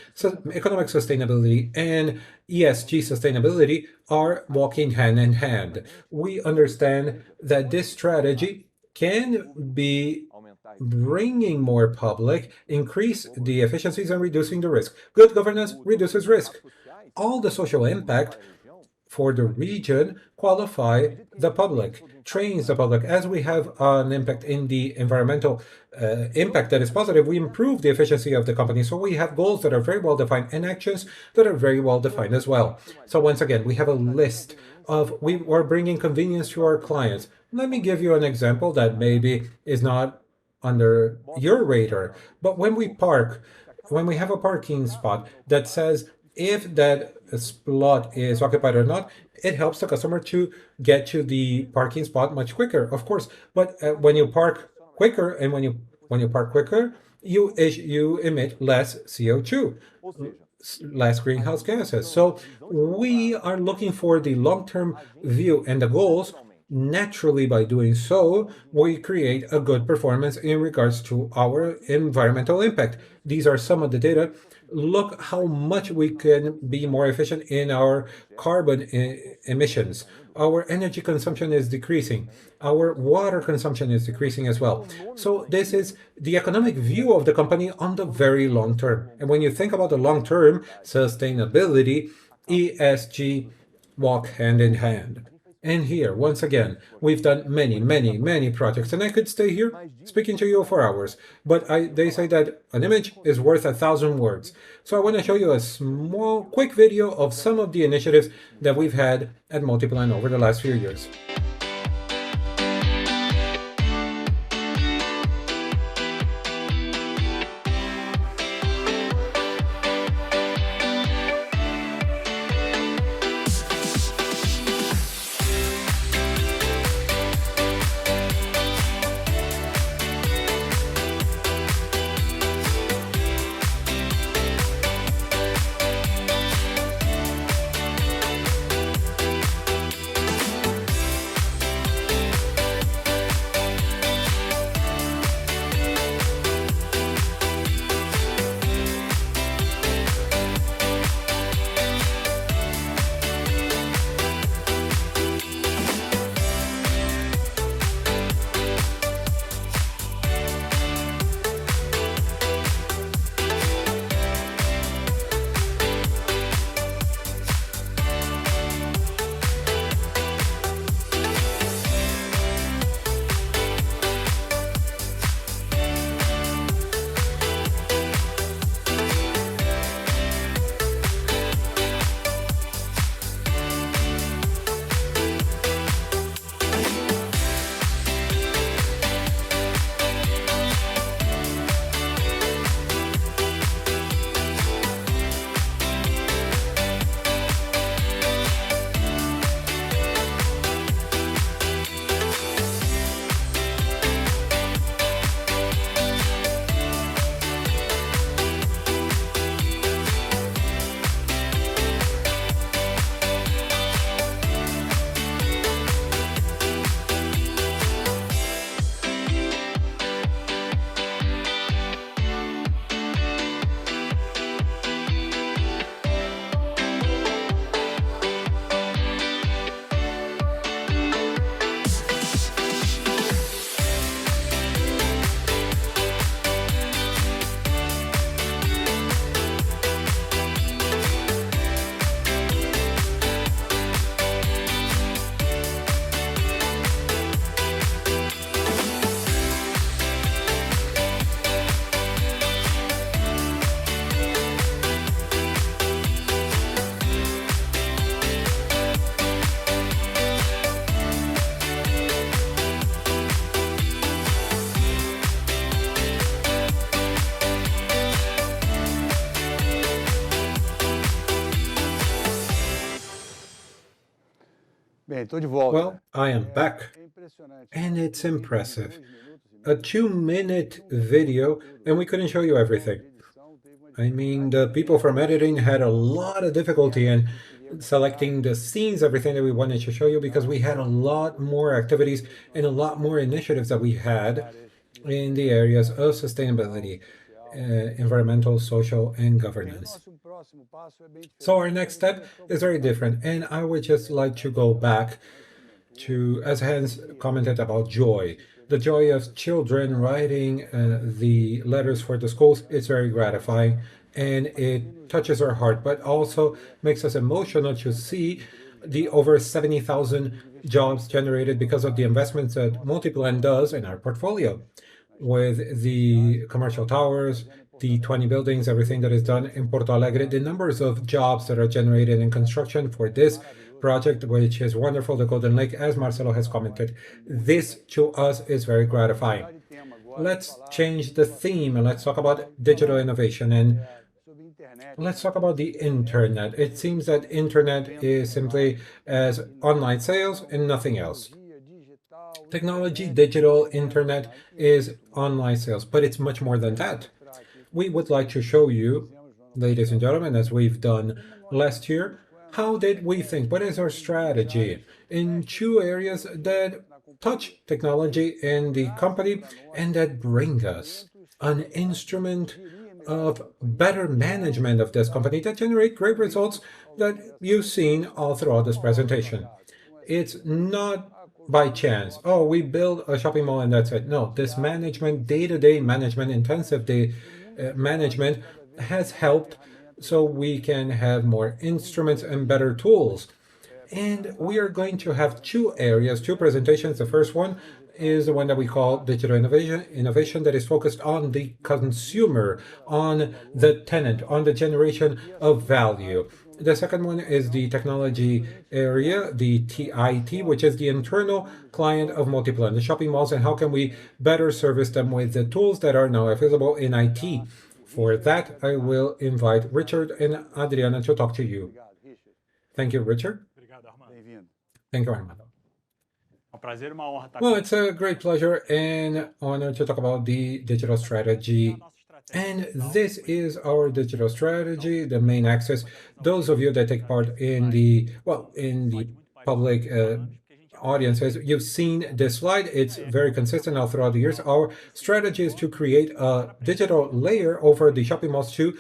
Speaker 2: economic sustainability and ESG sustainability are walking hand in hand. We understand that this strategy can be bringing more public, increase the efficiencies and reducing the risk. Good governance reduces risk. All the social impact for the region qualify the public, trains the public. As we have an impact in the environmental impact that is positive, we improve the efficiency of the company. So we have goals that are very well defined and actions that are very well defined as well. So once again, we have a list of, we are bringing convenience to our clients. Let me give you an example that maybe is not under your radar, but when we park, when we have a parking spot that says if that slot is occupied or not, it helps the customer to get to the parking spot much quicker, of course. But when you park quicker and when you park quicker, you emit less CO2, less greenhouse gases. So we are looking for the long-term view and the goals. Naturally, by doing so, we create a good performance in regards to our environmental impact. These are some of the data. Look how much we can be more efficient in our carbon emissions. Our energy consumption is decreasing. Our water consumption is decreasing as well. So this is the economic view of the company on the very long term. And when you think about the long term, sustainability, ESG walk hand in hand. And here, once again, we've done many projects, and I could stay here speaking to you for hours. But they say that an image is worth 1,000 words. So I want to show you a small, quick video of some of the initiatives that we've had at Multiplan over the last few years.
Speaker 4: Bem, estou de volta.
Speaker 2: Well, I am back,
Speaker 4: É impressionante.
Speaker 2: and it's
Speaker 4: Um vídeo de
Speaker 2: impressive.
Speaker 4: 2 minutos e
Speaker 2: A
Speaker 4: meio.
Speaker 2: 2-minute video, and we couldn't show you everything. I mean, the people from editing had a lot of difficulty in selecting the scenes, everything that we wanted to show you, because we had a lot more activities and a lot more initiatives that we had in the areas of sustainability, environmental, social, and governance.
Speaker 4: Nosso próximo passo é bem diferente.
Speaker 2: So our next step is very different, and I would just like to go back to, as Hans commented about joy, the joy of children writing the letters for the schools. It's very gratifying and it touches our heart, but also makes us emotional to see the over 70,000 jobs generated because of the investments that Multiplan does in our portfolio, with the commercial towers, the 20 buildings, everything that is done in Porto Alegre, the numbers of jobs that are generated in construction for this project, which is wonderful, the Golden Lake, as Marcelo has commented. This to us is very gratifying. Let's change the theme and let's talk about digital innovation, and let's talk about the internet. It seems that internet is simply as online sales and nothing else. Technology, digital, internet is online sales, but it's much more than that. We would like to show you, ladies and gentlemen, as we've done last year, how did we think? What is our strategy in 2 areas that touch technology in the company and that bring us an instrument of better management of this company that generate great results that you've seen all throughout this presentation. It's not by chance. Oh, we build a shopping mall and that's it. No, this management, day-to-day management, intensive day management has helped so we can have more instruments and better tools. And we are going to have 2 areas, 2 presentations. The first one is the one that we call digital innovation that is focused on the consumer, on the tenant, on the generation of value. The second one is the technology area, the TIT, which is the internal client of Multiplan, the shopping malls, and how can we better service them with the tools that are now available in IT. For that, I will invite Richard and Adriana to talk to you. Thank you, Richard. Thank you, Armando. Well, it's a great pleasure and honor to talk about the digital strategy. And this is our digital strategy, the main axis. Those of you that take part in the, well, in the public audiences, you've seen this slide. It's very consistent all throughout the years. Our strategy is to create a digital layer over the shopping malls to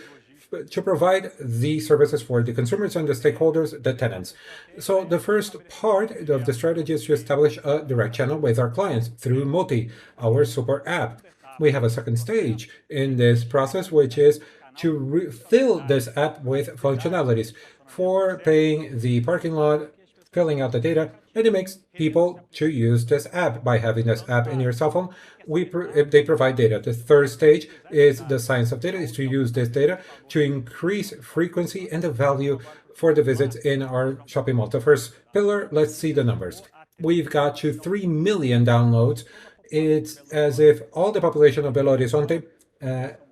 Speaker 2: provide the services for the consumers and the stakeholders, the tenants. So the first part of the strategy is to establish a direct channel with our clients through Multi, our super app. We have a second stage in this process, which is to fill this app with functionalities for paying the parking lot, filling out the data, and it makes people to use this app. By having this app in your cell phone, they provide data. The third stage is the science of data, is to use this data to increase frequency and the value for the visits in our shopping mall. The first pillar, let's see the numbers. We've got to 3 million downloads. It's as if all the population of Belo Horizonte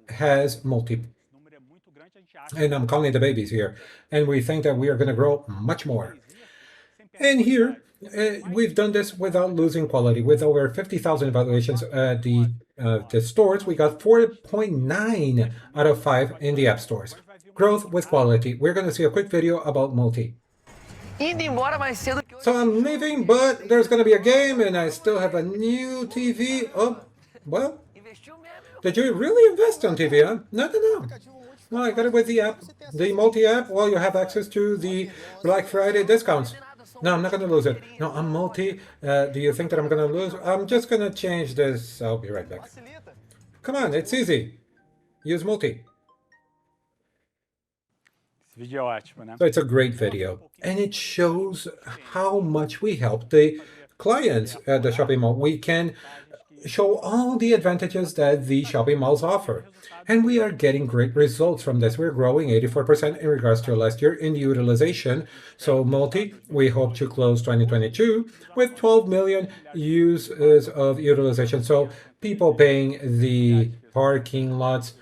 Speaker 2: has Multi. And I'm counting the babies here. And we think that we are going to grow much more. And here, we've done this without losing quality. With over 50,000 evaluations at the stores, we got 4.9 out of 5 in the app stores. Growth with quality. We're going to see a quick video about Multi. So I'm leaving, but there's going to be a game, and I still have a new TV. Oh, well, did you really invest on TV, huh? No. Well, I got it with the app, the Multi app. Well, you have access to the Black Friday discounts. No, I'm not going to lose it. No, I'm Multi. Do you think that I'm going to lose? I'm just going to change this. I'll be right back. Come on, it's easy. Use Multi. So it's a great video, and it shows how much we help the clients at the shopping mall. We can show all the advantages that the shopping malls offer. And we are getting great results from this. We're growing 84% in regards to last year in the utilization. So Multi, we hope to close 2022 with 12 million uses of utilization. So people paying the parking lots,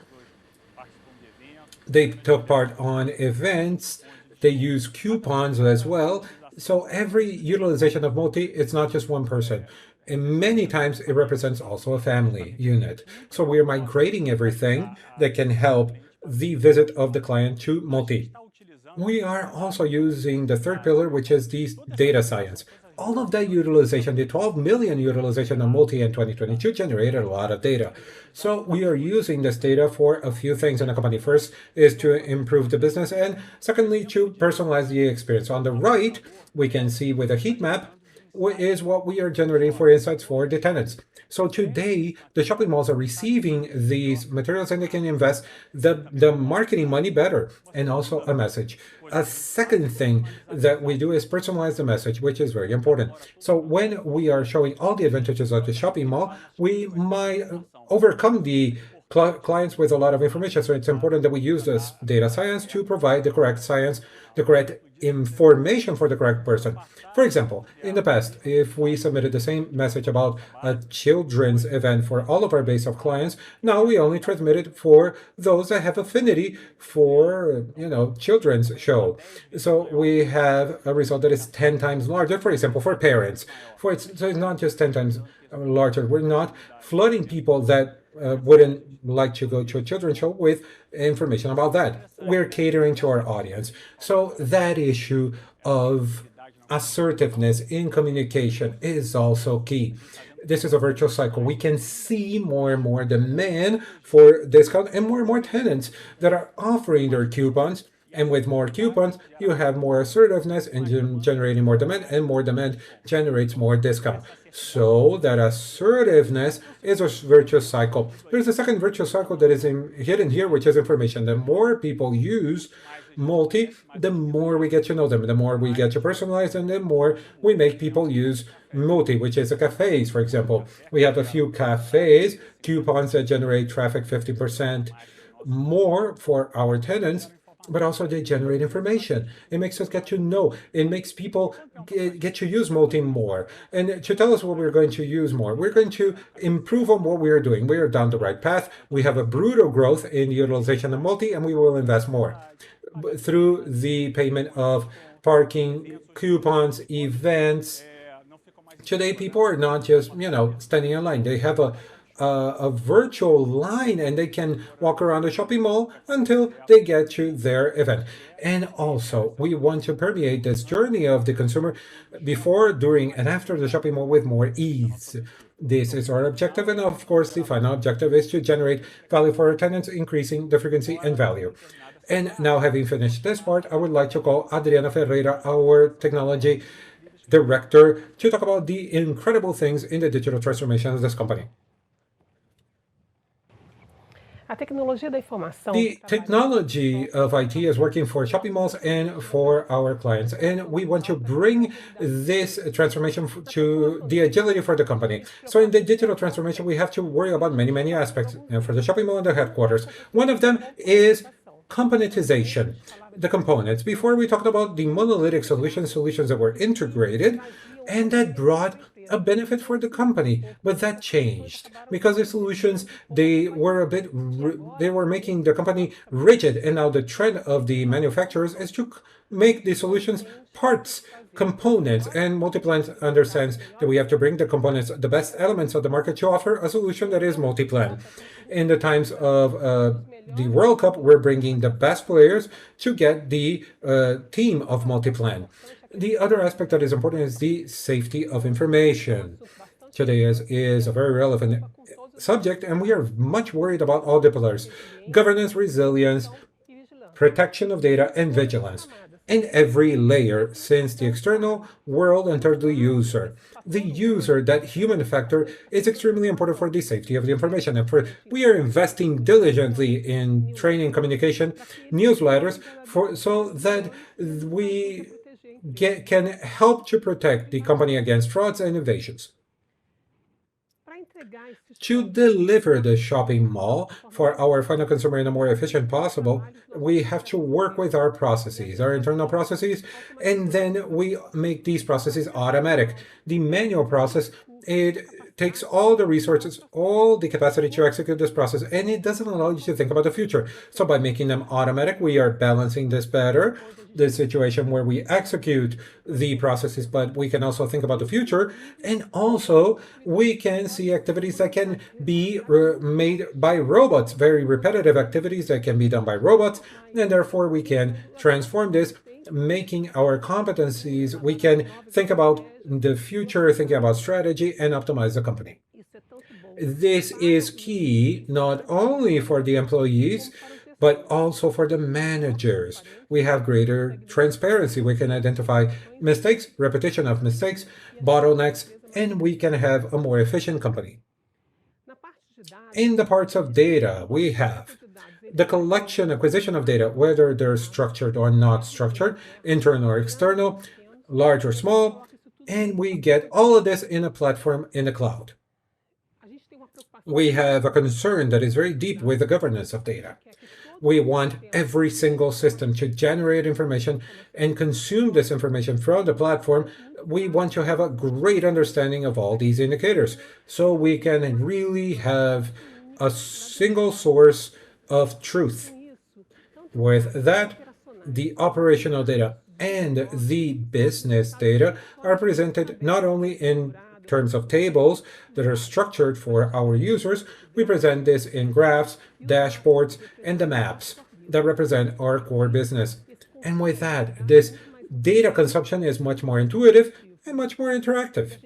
Speaker 2: they took part on events, they use coupons as well, So every utilization of multi, it's not just one person. And many times it represents also a family unit. So we're migrating everything that can help the visit of the client to multi. We are also using the third pillar, which is the data science. All of that utilization, the 12 million utilization of multi in 2022 generated a lot of data. So we are using this data for a few things in the company. First is to improve the business, and secondly, to personalize the experience. On the right, we can see with a heat map is what we are generating for insights for the tenants. So today, the shopping malls are receiving these materials and they can invest the marketing money better and also a message. A second thing that we do is personalize the message, which is very important. So when we are showing all the advantages of the shopping mall, we might overcome the clients with a lot of information. So it's important that we use this data science to provide the correct science, the correct information for the correct person. For example, in the past, if we submitted the same message about a children's event for all of our base of clients, now we only transmit it for those that have affinity for, children's show. So we have a result that is 10 times larger, for example, for parents. So it's not just 10 times larger. We're not flooding people that wouldn't like to go to a children's show with information about that. We're catering to our audience. So that issue of assertiveness in communication is also key. This is a virtual cycle. We can see more and more demand for discount and more tenants that are offering their coupons. And with more coupons, you have more assertiveness and generating more demand, and more demand generates more discount. So that assertiveness is a virtuous cycle. There's a second virtuous cycle that is hidden here, which is information. The more people use multi, the more we get to know them, the more we get to personalize, and the more we make people use multi, which is the cafes, for example. We have a few cafes, coupons that generate traffic 50% more for our tenants, but also they generate information. It makes us get to know. It makes people get to use multi more. And to tell us what we're going to use more, we're going to improve on what we are doing. We are down the right path. We have a brutal growth in the utilization of multi, and we will invest more through the payment of parking, coupons, events. Today, people are not just, standing in line. They have a virtual line and they can walk around the shopping mall until they get to their event. And also, we want to permeate this journey of the consumer before, during, and after the shopping mall with more ease. This is our objective, and of course, the final objective is to generate value for our tenants, increasing the frequency and value. And now, having finished this part, I would like to call Adriana Ferreira, our technology director, to talk about the incredible things in the digital transformation of this company. The technology of IT is working for shopping malls and for our clients, and we want to bring this transformation to the agility for the company. So in the digital transformation, we have to worry about many aspects for the shopping mall and the headquarters. One of them is componentization, the components. Before we talked about the monolithic solutions that were integrated, and that brought a benefit for the company, but that changed because the solutions they were they were making the company rigid, and now the trend of the manufacturers is to make the solutions parts, components, and Multiplan understands that we have to bring the components, the best elements of the market, to offer a solution that is Multiplan. In the times of the World Cup, we're bringing the best players to get the team of Multiplan. The other aspect that is important is the safety of information. Today is a very relevant subject, and we are much worried about all the pillars: governance, resilience, protection of data, and vigilance in every layer, since the external world entered the user. The user, that human factor, is extremely important for the safety of the information. And we are investing diligently in training, communication, newsletters, so that we can help to protect the company against frauds and evasions. To deliver the shopping mall for our final consumer in a more efficient possible, we have to work with our processes, our internal processes, and then we make these processes automatic. The manual process, it takes all the resources, all the capacity to execute this process, and it doesn't allow you to think about the future. So by making them automatic, we are balancing this better, the situation where we execute the processes, but we can also think about the future. And also, we can see activities that can be made by robots, very repetitive activities that can be done by robots, and therefore we can transform this, making our competencies, we can think about the future, thinking about strategy, and optimize the company. This is key not only for the employees, but also for the managers. We have greater transparency. We can identify mistakes, repetition of mistakes, bottlenecks, and we can have a more efficient company. In the parts of data, we have the collection, acquisition of data, whether they're structured or not structured, internal or external, large or small, and we get all of this in a platform in the cloud. We have a concern that is very deep with the governance of data. We want every single system to generate information and consume this information from the platform. We want to have a great understanding of all these indicators so we can really have a single source of truth. With that, the operational data and the business data are presented not only in terms of tables that are structured for our users, we present this in graphs, dashboards, and the maps that represent our core business. And with that, this data consumption is much more intuitive and much more interactive.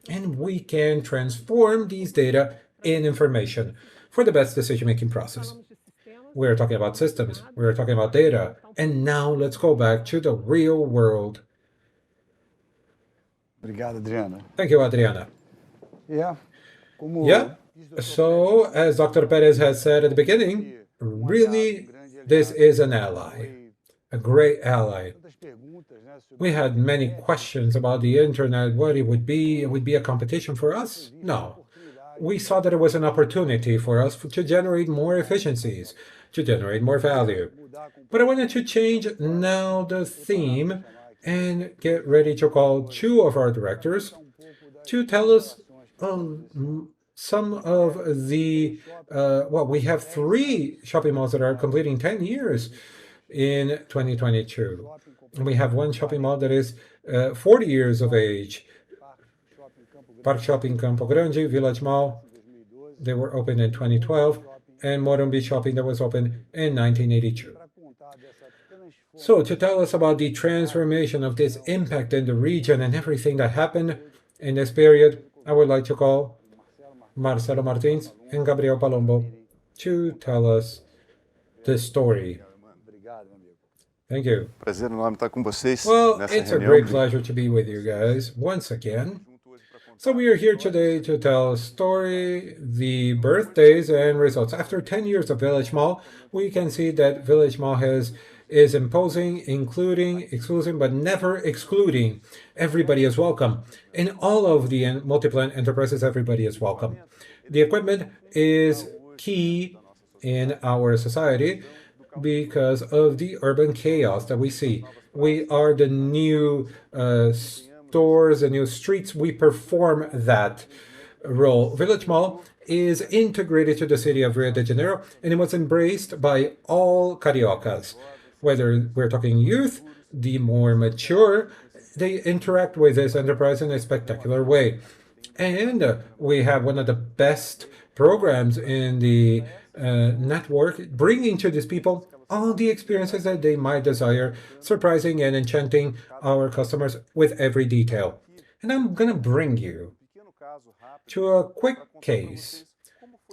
Speaker 2: And we can transform these data in information for the best decision-making process. We're talking about systems, we're talking about data, and now let's go back to the real world.
Speaker 4: Obrigado, Adriana.
Speaker 2: Thank you, Adriana.
Speaker 4: Yeah.
Speaker 2: Yeah, so as Dr. Perez has said at the beginning, really, this is an ally, a great ally. We had many questions about the internet, what it would be. It would be a competition for us? No. We saw that it was an opportunity for us to generate more efficiencies, to generate more value. But I wanted to change now the theme and get ready to call two of our directors to tell us some of the, we have 3 shopping malls that are completing 10 years in 2022. And we have one shopping mall that is 40 years of age. Park Shopping Campo Grande, Village Mall, they were opened in 2012, and Morumbi Shopping that was opened in 1982. So to tell us about the transformation of this impact in the region and everything that happened in this period, I would like to call Marcelo Martins and Gabriel Palombo to tell us the story. Thank you.
Speaker 5: Prazer enorme estar com vocês
Speaker 2: Well,
Speaker 5: nessa
Speaker 2: it's a
Speaker 5: reunião.
Speaker 2: great pleasure to be with you guys once again. So we are here today to tell a story, the birthdays and results. After 10 years of Village Mall, we can see that Village Mall is imposing, including, excluding, but never excluding. Everybody is welcome. In all of the Multiplan enterprises, everybody is welcome. The equipment is key in our society because of the urban chaos that we see. We are the new stores, the new streets. We perform that role. Village Mall is integrated to the city of Rio de Janeiro, and it was embraced by all cariocas. Whether we're talking youth, the more mature, they interact with this enterprise in a spectacular way. And we have one of the best programs in the network, bringing to these people all the experiences that they might desire, surprising and enchanting our customers with every detail. And I'm gonna bring you to a quick case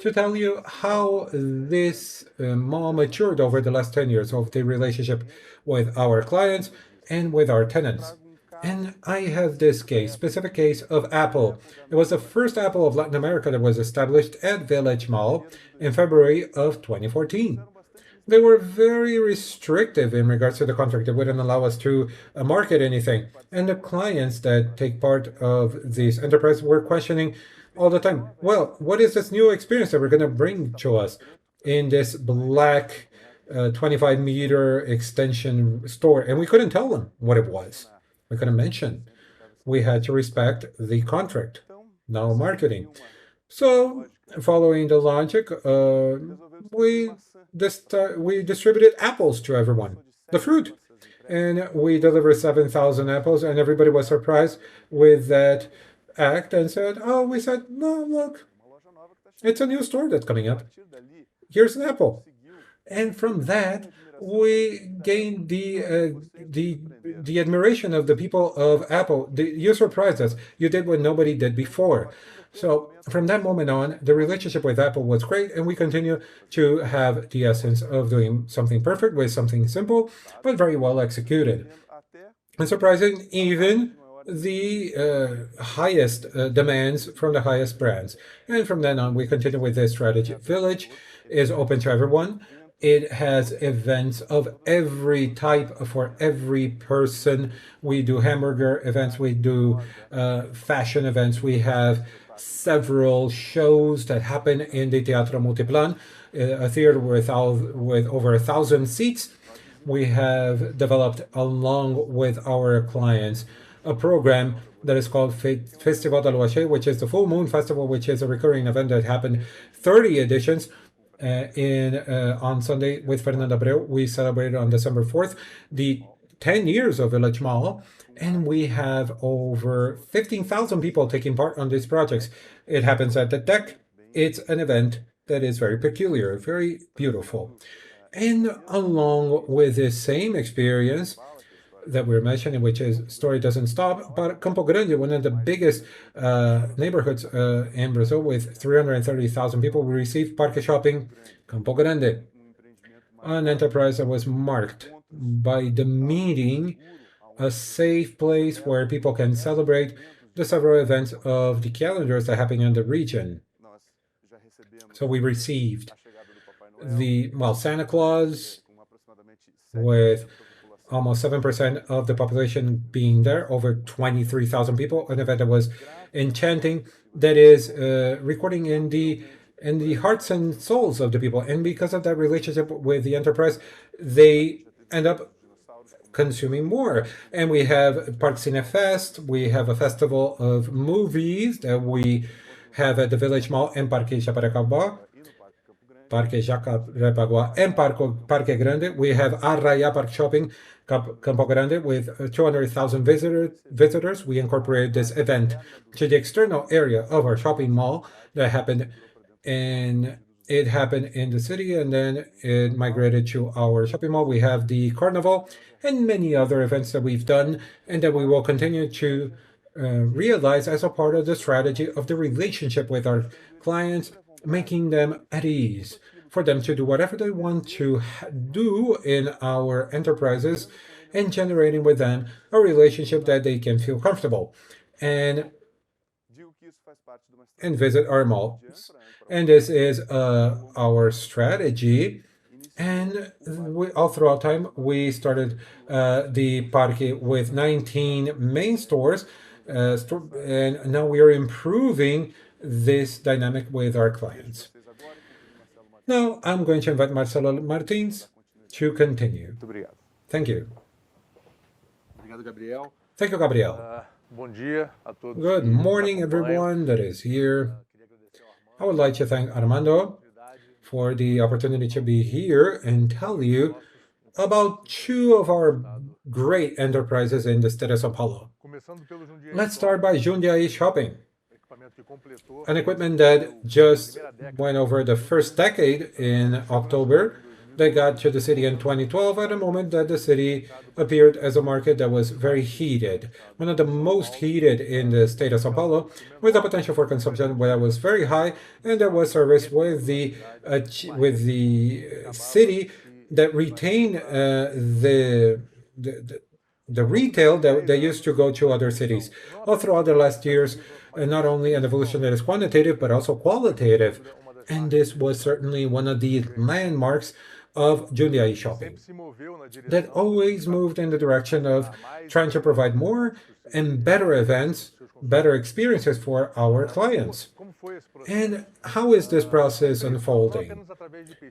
Speaker 2: to tell you how this mall matured over the last 10 years of the relationship with our clients and with our tenants. And I have this case, specific case of Apple. It was the first Apple of Latin America that was established at Village Mall in February of 2014. They were very restrictive in regards to the contract. They wouldn't allow us to market anything. And the clients that take part of this enterprise were questioning all the time, well, what is this new experience that we're going to bring to us in this black 25-meter extension store? And we couldn't tell them what it was. We couldn't mention. We had to respect the contract. now marketing. So, following the logic, we distributed apples to everyone, the fruit, and we delivered 7,000 apples, and everybody was surprised with that act and said, "Oh, we said, no, look, it's a new store that's coming up. Here's an apple." And from that, we gained the admiration of the people of Apple. You surprised us. You did what nobody did before. So from that moment on, the relationship with Apple was great, and we continue to have the essence of doing something perfect with something simple, but very well executed. And surprising, even the highest demands from the highest brands. And from then on, we continue with this strategy. Village is open to everyone. It has events of every type for every person. We do hamburger events, we do fashion events, we have several shows that happen in the Teatro Multiplan, a theater with over 1,000 seats. We have developed, along with our clients, a program that is called Festival da Lua Cheia, which is the Full Moon Festival, which is a recurring event that happened 30 editions in on Sunday with Fernando Abreu. We celebrated on December 4th the 10 years of Village Mall, and we have over 15,000 people taking part on these projects. It happens at the deck. It's an event that is very peculiar, very beautiful. And along with this same experience that we're mentioning, which is Story Doesn't Stop, but Campo Grande, one of the biggest neighborhoods in Brazil with 330,000 people, we received Parque Shopping Campo Grande, an enterprise that was marked by the meeting, a safe place where people can celebrate the several events of the calendars that happen in the region. So we received Santa Claus with almost 7% of the population being there, over 23,000 people, an event that was enchanting, that is recording in the hearts and souls of the people. And because of that relationship with the enterprise, they end up consuming more. And we have Parque Cinefest, we have a festival of movies that we have at the Village Mall and Parque Jacarepaguá. And Parque Grande. We have Arraiá Park Shopping Campo Grande with 200,000 visitors. We incorporated this event to the external area of our shopping mall that happened in the city, and then it migrated to our shopping mall. We have the carnival and many other events that we've done and that we will continue to realize as a part of the strategy of the relationship with our clients, making them at ease, for them to do whatever they want to do in our enterprises, and generating with them a relationship that they can feel comfortable and visit our malls. And this is our strategy. And all throughout time, we started the Parque with 19 main stores, and now we are improving this dynamic with our clients. Now, I'm going to invite Marcelo Martins to continue. Thank you. Thank you, Gabriel. Good morning, everyone that is here. I would like to thank Armando for the opportunity to be here and tell you about two of our great enterprises in the state of São Paulo. Let's start by Jundiaí Shopping, an equipment that just went over the first decade in October. They got to the city in 2012 at a moment that the city appeared as a market that was very heated, one of the most heated in the state of São Paulo, with a potential for consumption that was very high, and there was service with the city that retained the retail that they used to go to other cities. All throughout the last years, not only an evolution that is quantitative but also qualitative, and this was certainly one of the landmarks of Jundiaí Shopping, that always moved in the direction of trying to provide more and better events, better experiences for our clients. And how is this process unfolding?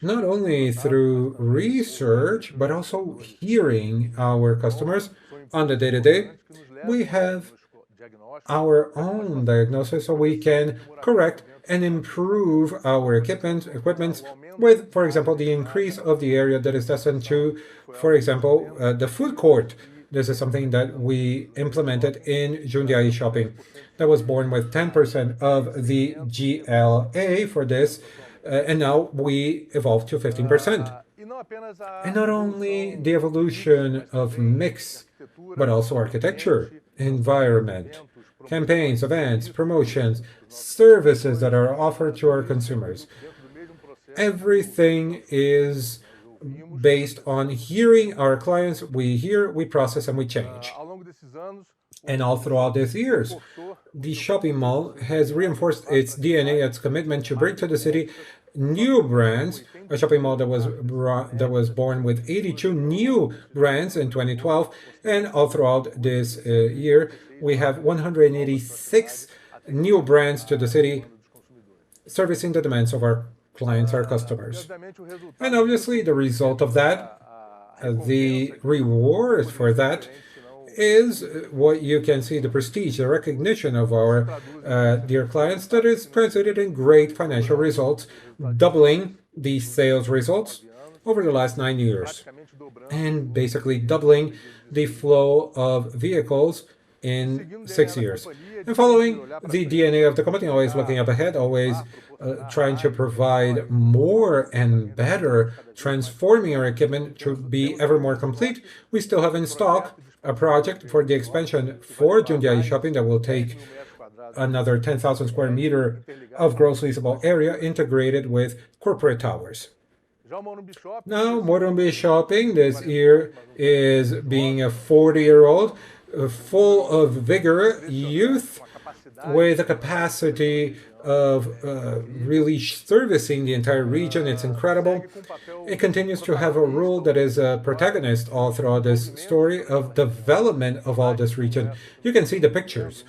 Speaker 2: Not only through research, but also hearing our customers on the day-to-day. We have our own diagnosis so we can correct and improve our equipments with, for example, the increase of the area that is destined to, for example, the food court. This is something that we implemented in Jundiaí Shopping that was born with 10% of the GLA for this, and now we evolved to 15%. And not only the evolution of mix, but also architecture, environment, campaigns, events, promotions, services that are offered to our consumers. Everything is based on hearing our clients. We hear, we process, and we change. And all throughout these years, the shopping mall has reinforced its DNA, its commitment to bring to the city new brands. A shopping mall that was born with 82 new brands in 2012, and all throughout this year, we have 186 new brands to the city, servicing the demands of our clients, our customers. And obviously, the result of that, the reward for that, is what you can see, the prestige, the recognition of our dear clients that is translated in great financial results, doubling the sales results over the last 9 years, and basically doubling the flow of vehicles in 6 years. And following the DNA of the company, always looking up ahead, always trying to provide more and better, transforming our equipment to be ever more complete, we still have in stock a project for the expansion for Jundiaí Shopping that will take another 10,000 square meter of gross leasable area integrated with corporate towers. Now, Morumbi Shopping this year is being a 40-year-old, full of vigor, youth, with a capacity of really servicing the entire region. It's incredible. It continues to have a role that is a protagonist all throughout this story of development of all this region. You can see the pictures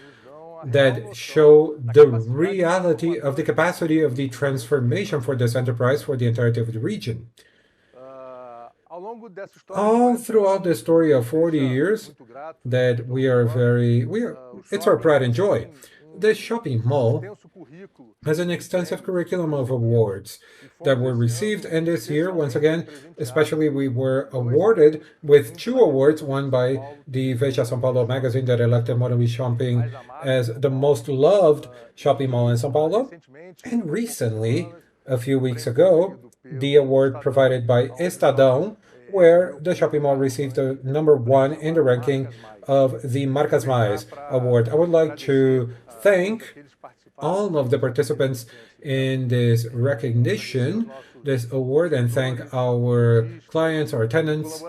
Speaker 2: that show the reality of the capacity of the transformation for this enterprise for the entirety of the region. All throughout the story of 40 years that it's our pride and joy. The shopping mall has an extensive curriculum of awards that were received, and this year, once again, especially we were awarded with 2 awards, one by the Veja São Paulo magazine that elected Morumbi Shopping as the most loved shopping mall in São Paulo, and recently, a few weeks ago, the award provided by Estadão, where the shopping mall received the #1 in the ranking of the Marcas Mais award. I would like to thank all of the participants in this recognition, this award, and thank our clients, our tenants,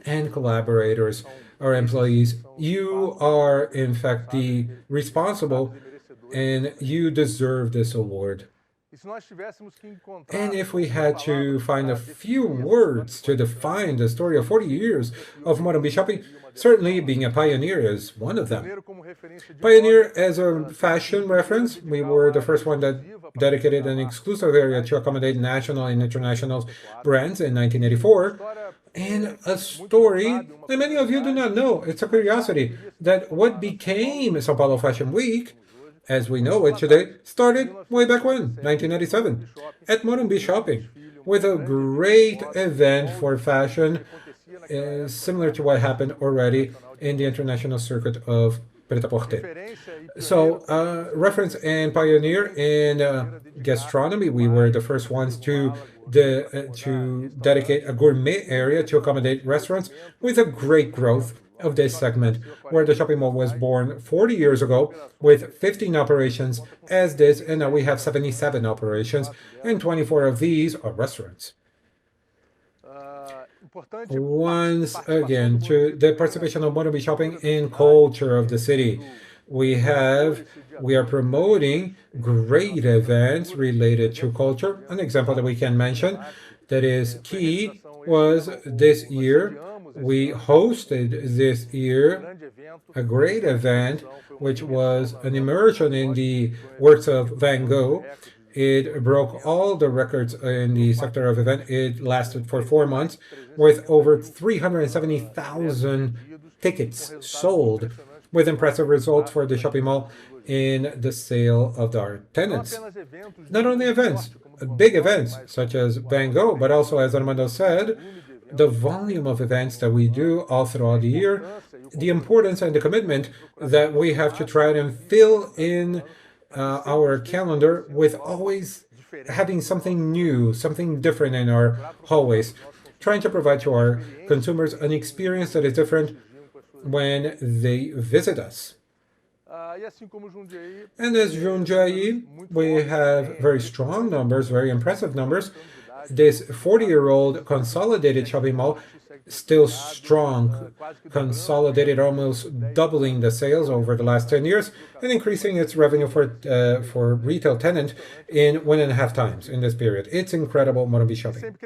Speaker 2: and collaborators, our employees. You are, in fact, the responsible, and you deserve this award. And if we had to find a few words to define the story of 40 years of Morumbi Shopping, certainly being a pioneer is one of them. Pioneer as a fashion reference, we were the first one that dedicated an exclusive area to accommodate national and international brands in 1984. And a story that many of you do not know, it's a curiosity, that what became São Paulo Fashion Week, as we know it today, started way back when, 1997, at Morumbi Shopping, with a great event for fashion, similar to what happened already in the international circuit of Prêt-à-Porter. So, reference and pioneer in gastronomy, we were the first ones to dedicate a gourmet area to accommodate restaurants, with a great growth of this segment, where the shopping mall was born 40 years ago with 15 operations as this, and now we have 77 operations, and 24 of these are restaurants. Once again, to the participation of Morumbi Shopping in culture of the city, we are promoting great events related to culture. An example that we can mention that is key was this year. We hosted this year a great event, which was an immersion in the works of Van Gogh. It broke all the records in the sector of event. It lasted for 4 months with over 370,000 tickets sold. with impressive results for the shopping mall in the sale of our tenants. Not only events, big events such as Van Gogh, but also, as Armando said, the volume of events that we do all throughout the year, the importance and the commitment that we have to try and fill in our calendar with always having something new, something different in our hallways, trying to provide to our consumers an experience that is different when they visit us. And as Jundiaí, we have very strong numbers, very impressive numbers. This 40-year-old consolidated shopping mall still strong, consolidated, almost doubling the sales over the last 10 years and increasing its revenue for retail tenant in 1.5 times in this period. It's incredible, Morumbi Shopping.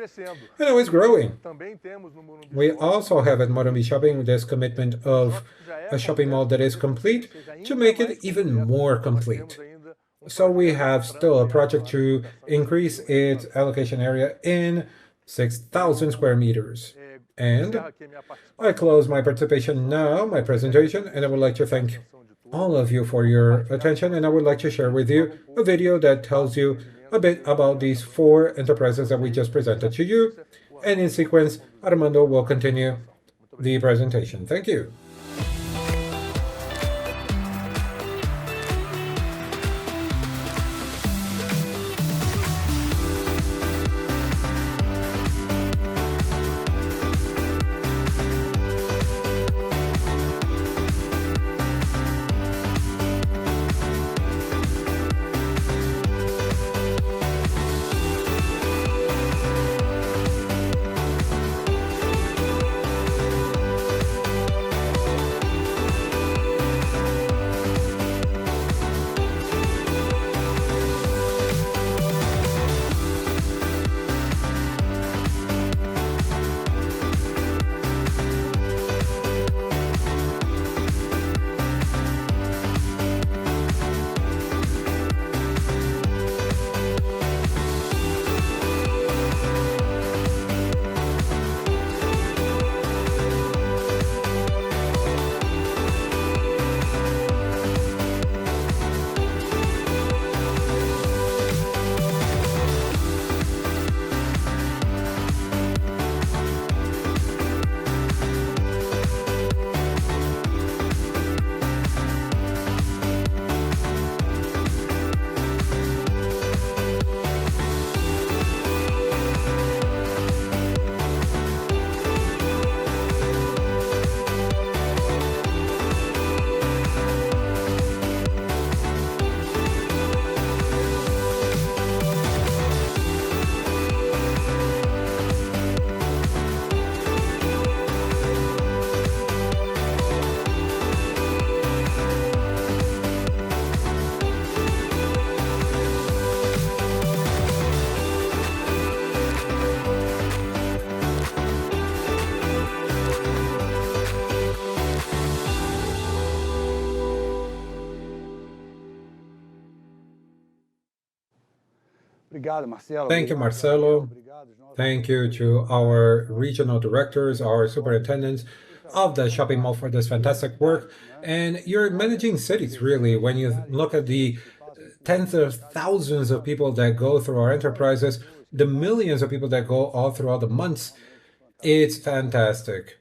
Speaker 2: And always growing. We also have at Morumbi Shopping this commitment of a shopping mall that is complete to make it even more complete. So we have still a project to increase its allocation area in 6,000 square meters. And I close my participation now, my presentation, and I would like to thank all of you for your attention, and I would like to share with you a video that tells you a bit about these 4 enterprises that we just presented to you. And in sequence, Armando will continue the presentation. Thank you. Thank you, Marcelo. Thank you to our regional directors, our superintendents of the shopping mall for this fantastic work. And you're managing cities, really, when you look at the tens of thousands of people that go through our enterprises, the millions of people that go all throughout the months. It's fantastic,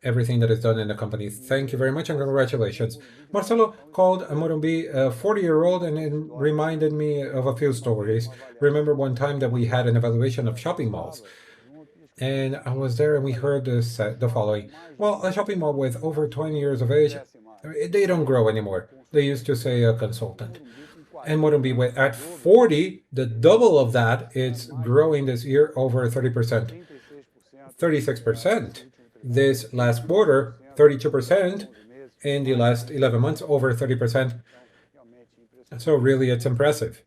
Speaker 2: everything that is done in the company. Thank you very much and congratulations. Marcelo called Morumbi a 40-year-old and it reminded me of a few stories. Remember one time that we had an evaluation of shopping malls. And I was there and we heard the following. Well, a shopping mall with over 20 years of age, they don't grow anymore. They used to say a consultant. And Morumbi at 40, the double of that, it's growing this year over 30%. 36%. This last quarter, 32%. In the last 11 months, over 30%. So really, it's impressive.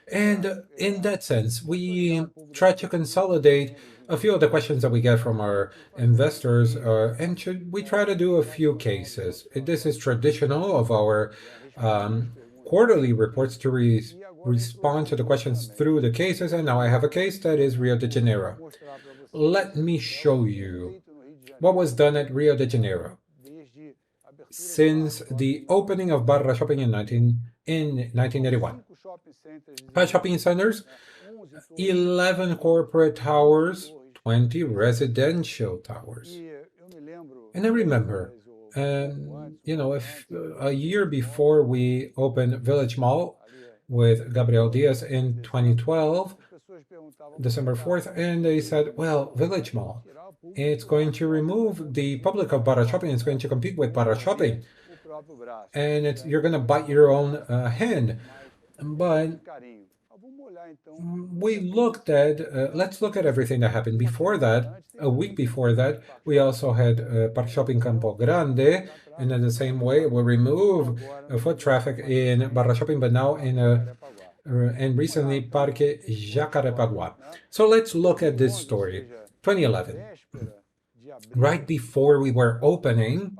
Speaker 2: And in that sense, we try to consolidate a few of the questions that we get from our investors, we try to do a few cases. This is traditional of our quarterly reports to respond to the questions through the cases, and now I have a case that is Rio de Janeiro. Let me show you what was done at Rio de Janeiro. Since the opening of Barra Shopping in 1981. 5 shopping centers, 11 corporate towers, 20 residential towers. And I remember, if a year before we opened Village Mall with Gabriel Diaz in 2012, December 4th, and they said, well, Village Mall, it's going to remove the public of Barra Shopping, it's going to compete with Barra Shopping, and you're going to bite your own hand. But we looked at, let's look at everything that happened before that. A week before that, we also had Park Shopping Campo Grande, and in the same way, we remove foot traffic in Barra Shopping, but now and recently Parque Jacarepaguá. So let's look at this story. 2011, right before we were opening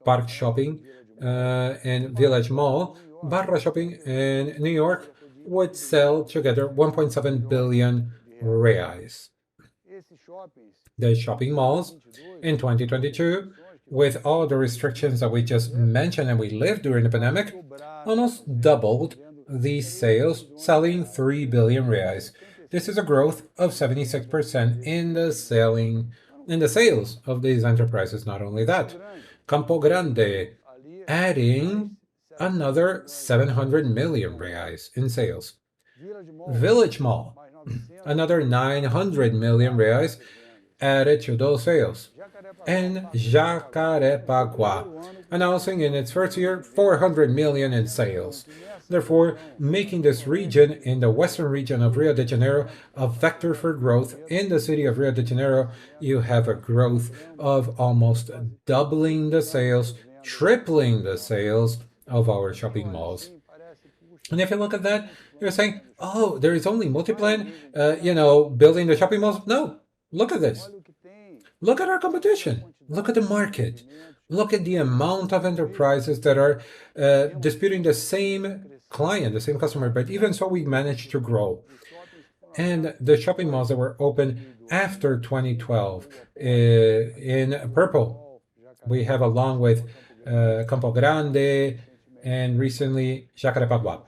Speaker 2: Park Shopping and Village Mall, Barra Shopping and New York would sell together 1.7 billion reais. The shopping malls in 2022, with all the restrictions that we just mentioned and we lived during the pandemic, almost doubled the sales, selling 3 billion reais. This is a growth of 76% in the sales of these enterprises. Not only that, Campo Grande adding another 700 million reais in sales. Village Mall, another 900 million reais added to those sales. And Jacarepaguá, announcing in its first year 400 million in sales. Therefore, making this region in the western region of Rio de Janeiro a vector for growth. In the city of Rio de Janeiro, you have a growth of almost doubling the sales, tripling the sales of our shopping malls. And if you look at that, you're saying, oh, there is only Multiplan, building the shopping malls. No, look at this. Look at our competition. Look at the market. Look at the amount of enterprises that are disputing the same client, the same customer, but even so, we managed to grow. And the shopping malls that were open after 2012, in purple, we have along with Campo Grande and recently Jacarepaguá.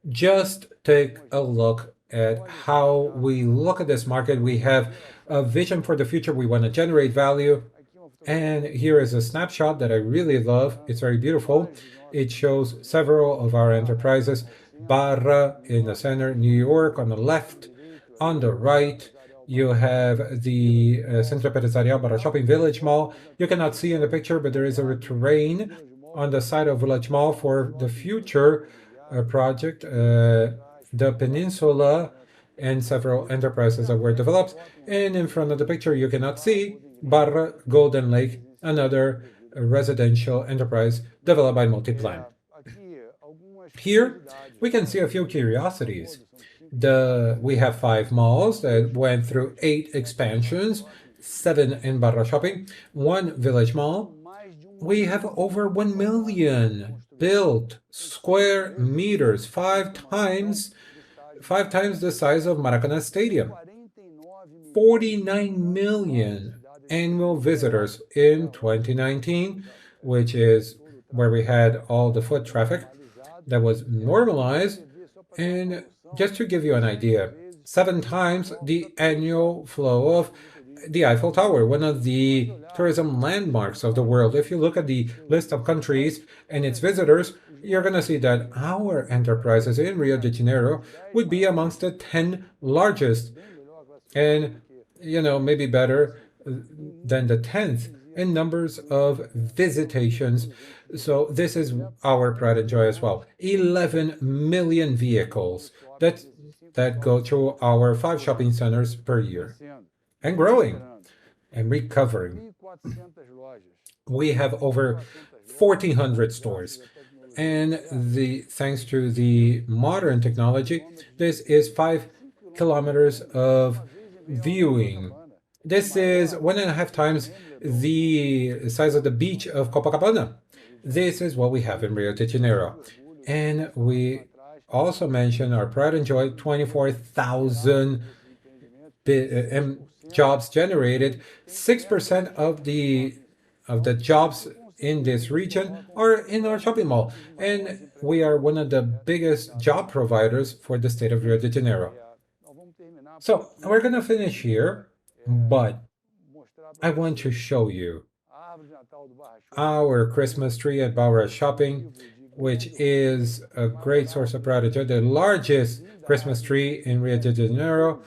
Speaker 2: Just take a look at how we look at this market. We have a vision for the future. We want to generate value. And here is a snapshot that I really love. It's very beautiful. It shows several of our enterprises. Barra in the center, New York on the left. On the right, you have the Centro Empresarial Barra Shopping Village Mall. You cannot see in the picture, but there is a terrain on the side of Village Mall for the future project, the Peninsula, and several enterprises that were developed. And in front of the picture, you cannot see Barra Golden Lake, another residential enterprise developed by Multiplan. Here, we can see a few curiosities. We have 5 malls that went through 8 expansions, 7 in Barra Shopping, 1 Village Mall. We have over 1 million built square meters, 5 times the size of Maracanã Stadium. 49 million annual visitors in 2019, which is where we had all the foot traffic that was normalized. And just to give you an idea, 7 times the annual flow of the Eiffel Tower, one of the tourism landmarks of the world. If you look at the list of countries and its visitors, you're going to see that our enterprises in Rio de Janeiro would be amongst the 10 largest, and maybe better than the 10th in numbers of visitations. So this is our pride and joy as well. 11 million vehicles that go to our 5 shopping centers per year, and growing and recovering. We have over 1,400 stores. And thanks to the modern technology, this is 5 kilometers of viewing. This is 1.5 times the size of the beach of Copacabana. This is what we have in Rio de Janeiro. And we also mentioned our pride and joy, 24,000 jobs generated, 6% of the jobs in this region are in our shopping mall. And we are one of the biggest job providers for the state of Rio de Janeiro. So we're gonna finish here, but I want to show you our Christmas tree at Barra Shopping, which is a great source of pride, the largest Christmas tree in Rio de Janeiro.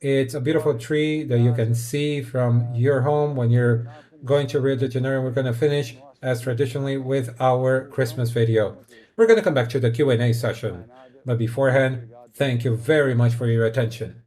Speaker 2: It's a beautiful tree that you can see from your home when you're going to Rio de Janeiro. We're going to finish as traditionally with our Christmas video. We're going to come back to the Q&A session. But beforehand, thank you very much for your attention.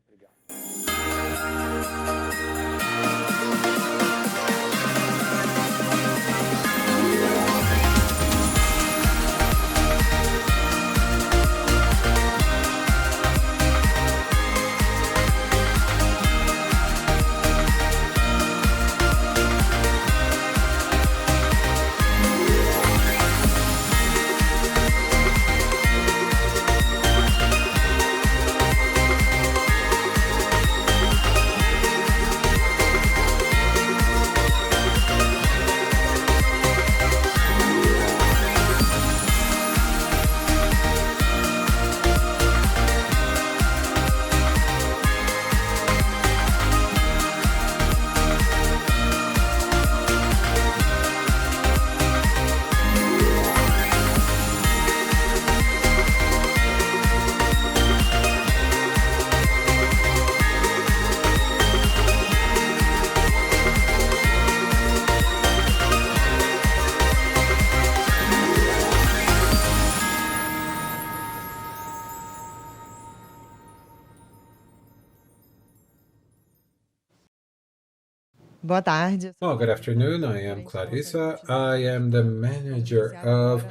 Speaker 5: Boa tarde.
Speaker 2: Well, good afternoon. I am Clarissa. I am the manager of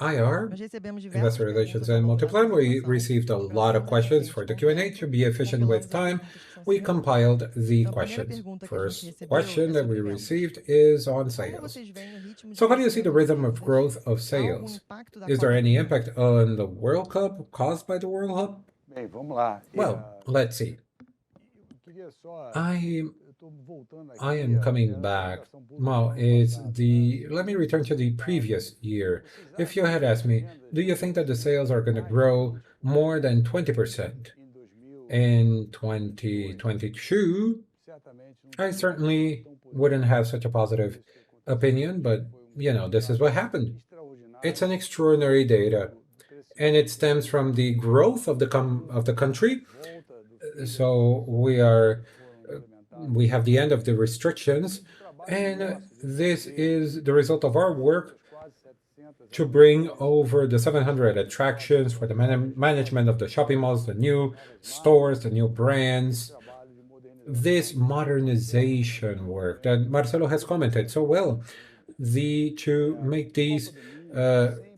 Speaker 2: IR, Investor Relations and Multiplan. We received a lot of questions for the Q&A. To be efficient with time, we compiled the questions. First question that we received is on sales. So how do you see the rhythm of growth of sales? Is there any impact on the World Cup caused by the World Cup? Well, let's see. I am coming back. Well, let me return to the previous year. If you had asked me, do you think that the sales are going to grow more than 20% in 2022? I certainly wouldn't have such a positive opinion, but this is what happened. It's an extraordinary data, and it stems from the growth of the country. So we have the end of the restrictions, and this is the result of our work to bring over the 700 attractions for the management of the shopping malls, the new stores, the new brands. This modernization work that Marcelo has commented so well, to make these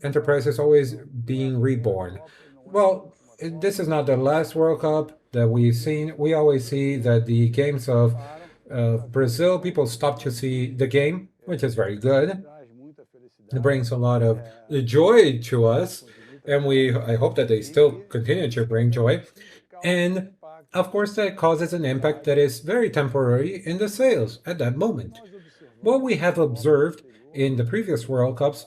Speaker 2: enterprises always being reborn. Well, this is not the last World Cup that we've seen. We always see that the games of Brazil, people stop to see the game, which is very good. It brings a lot of joy to us, and I hope that they still continue to bring joy. And of course, that causes an impact that is very temporary in the sales at that moment. What we have observed in the previous World Cups,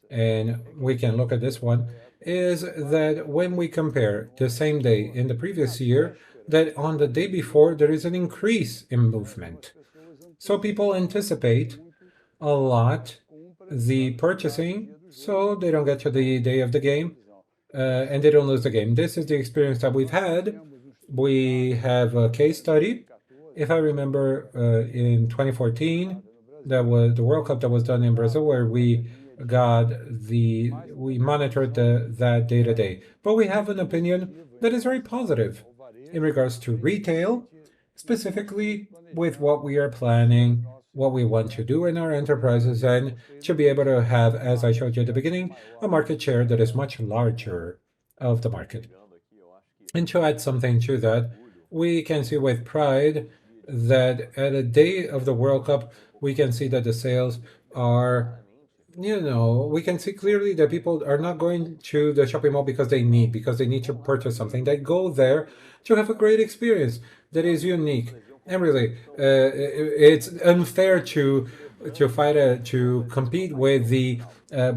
Speaker 2: and we can look at this one, is that when we compare the same day in the previous year, that on the day before there is an increase in movement. So people anticipate a lot the purchasing, so they don't get to the day of the game, and they don't lose the game. This is the experience that we've had. We have a case study. If I remember, in 2014, that was the World Cup that was done in Brazil, where we monitored that day to day. But we have an opinion that is very positive in regards to retail, specifically with what we are planning, what we want to do in our enterprises, and to be able to have, as I showed you at the beginning, a market share that is much larger of the market. And to add something to that, we can see with pride that at a day of the World Cup, we can see that the sales are we can see clearly that people are not going to the shopping mall because they need to purchase something. They go there to have a great experience that is unique. And really, it's unfair to compete with the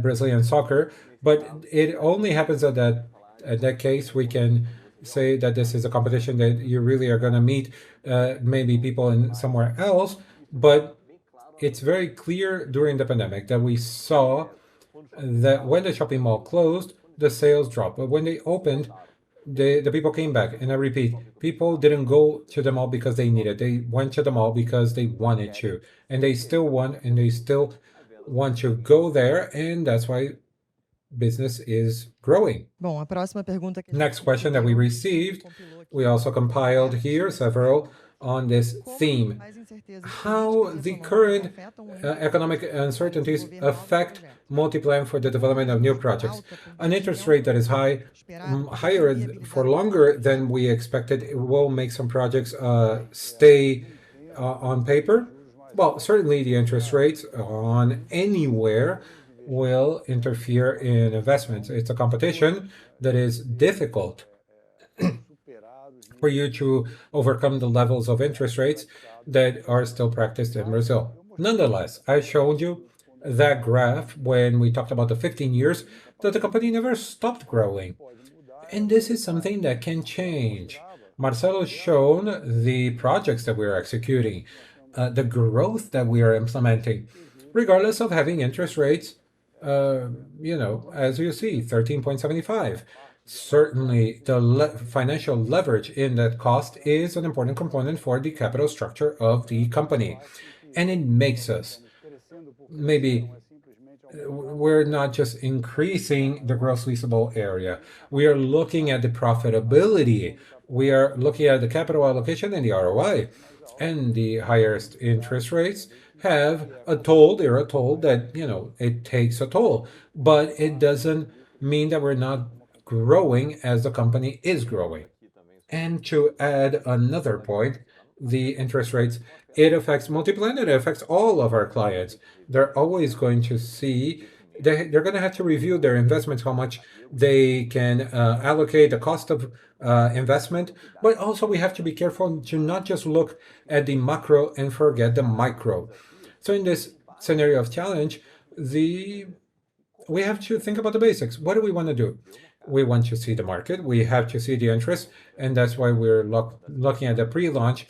Speaker 2: Brazilian soccer, but it only happens at that case we can say that this is a competition that you really are going to meet maybe people in somewhere else, but it's very clear during the pandemic that we saw that when the shopping mall closed, the sales dropped. But when they opened, the people came back. And I repeat, people didn't go to the mall because they needed. They went to the mall because they wanted to. And they still want and they still want to go there. And that's why business is growing.
Speaker 5: Bom, a próxima pergunta que a
Speaker 2: Next
Speaker 5: gente
Speaker 2: question that we
Speaker 5: recebeu,
Speaker 2: received,
Speaker 5: compilou aqui
Speaker 2: we also compiled here several on this
Speaker 5: como
Speaker 2: theme.
Speaker 5: as incertezas
Speaker 2: How
Speaker 5: políticas
Speaker 2: the
Speaker 5: e econômicas
Speaker 2: current
Speaker 5: afetam o
Speaker 2: economic
Speaker 5: para
Speaker 2: uncertainties
Speaker 5: desenvolver novos
Speaker 2: affect
Speaker 5: projetos.
Speaker 2: Multiplan for the development of new projects.
Speaker 5: Alta por
Speaker 2: An interest
Speaker 5: tempo
Speaker 2: rate that is high,
Speaker 5: esperado
Speaker 2: higher
Speaker 5: pode
Speaker 2: for
Speaker 5: viabilizar
Speaker 2: longer than we expected, it will make some projects stay on paper. Well, certainly the interest rates on anywhere will interfere in investments. It's a competition that is difficult for you to overcome the levels of interest rates that are still practiced in Brazil. Nonetheless, I showed you that graph when we talked about the 15 years that the company never stopped growing. And this is something that can change. Marcelo's shown the projects that we are executing, the growth that we are implementing, regardless of having interest rates, as you see, 13.75. Certainly, the financial leverage in that cost is an important component for the capital structure of the company. And it makes us maybe we're not just increasing the gross leasable area. We are looking at the profitability. We are looking at the capital allocation and the ROI. And the highest interest rates have a toll. They're a toll that, it takes a toll. But it doesn't mean that we're not growing as the company is growing. And to add another point, the interest rates, it affects Multiplan, it affects all of our clients. They're always going to see, they're going to have to review their investments, how much they can allocate, the cost of investment. But also, we have to be careful to not just look at the macro and forget the micro. So, in this scenario of challenge, we have to think about the basics. What do we want to do? We want to see the market. We have to see the interest, and that's why we're looking at the pre-launch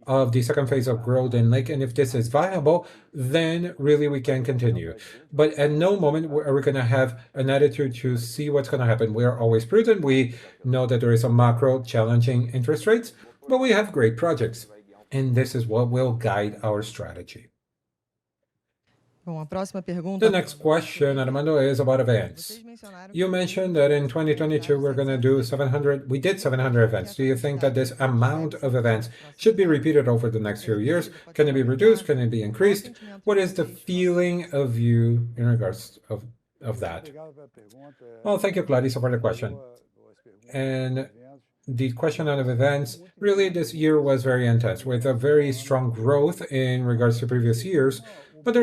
Speaker 2: of the second phase of growth in Lake. And if this is viable, then really we can continue. But at no moment are we going to have an attitude to see what's going to happen. We are always prudent. We know that there is a macro challenging interest rates, but we have great projects, and this is what will guide our strategy.
Speaker 5: Bom, a próxima pergunta.
Speaker 2: The next question, Armando, is about events.
Speaker 5: Vocês mencionaram
Speaker 2: You
Speaker 5: que
Speaker 2: mentioned that in 2022 we're going to do 700. We did 700 events. Do you think that this amount of events should be repeated over the next few years? Can it be reduced? Can it be increased? What is the feeling of you in regards of that? Well, thank you, Clarissa, for the question. And the question of events, really this year was very intense with a very strong growth in regards to previous years, but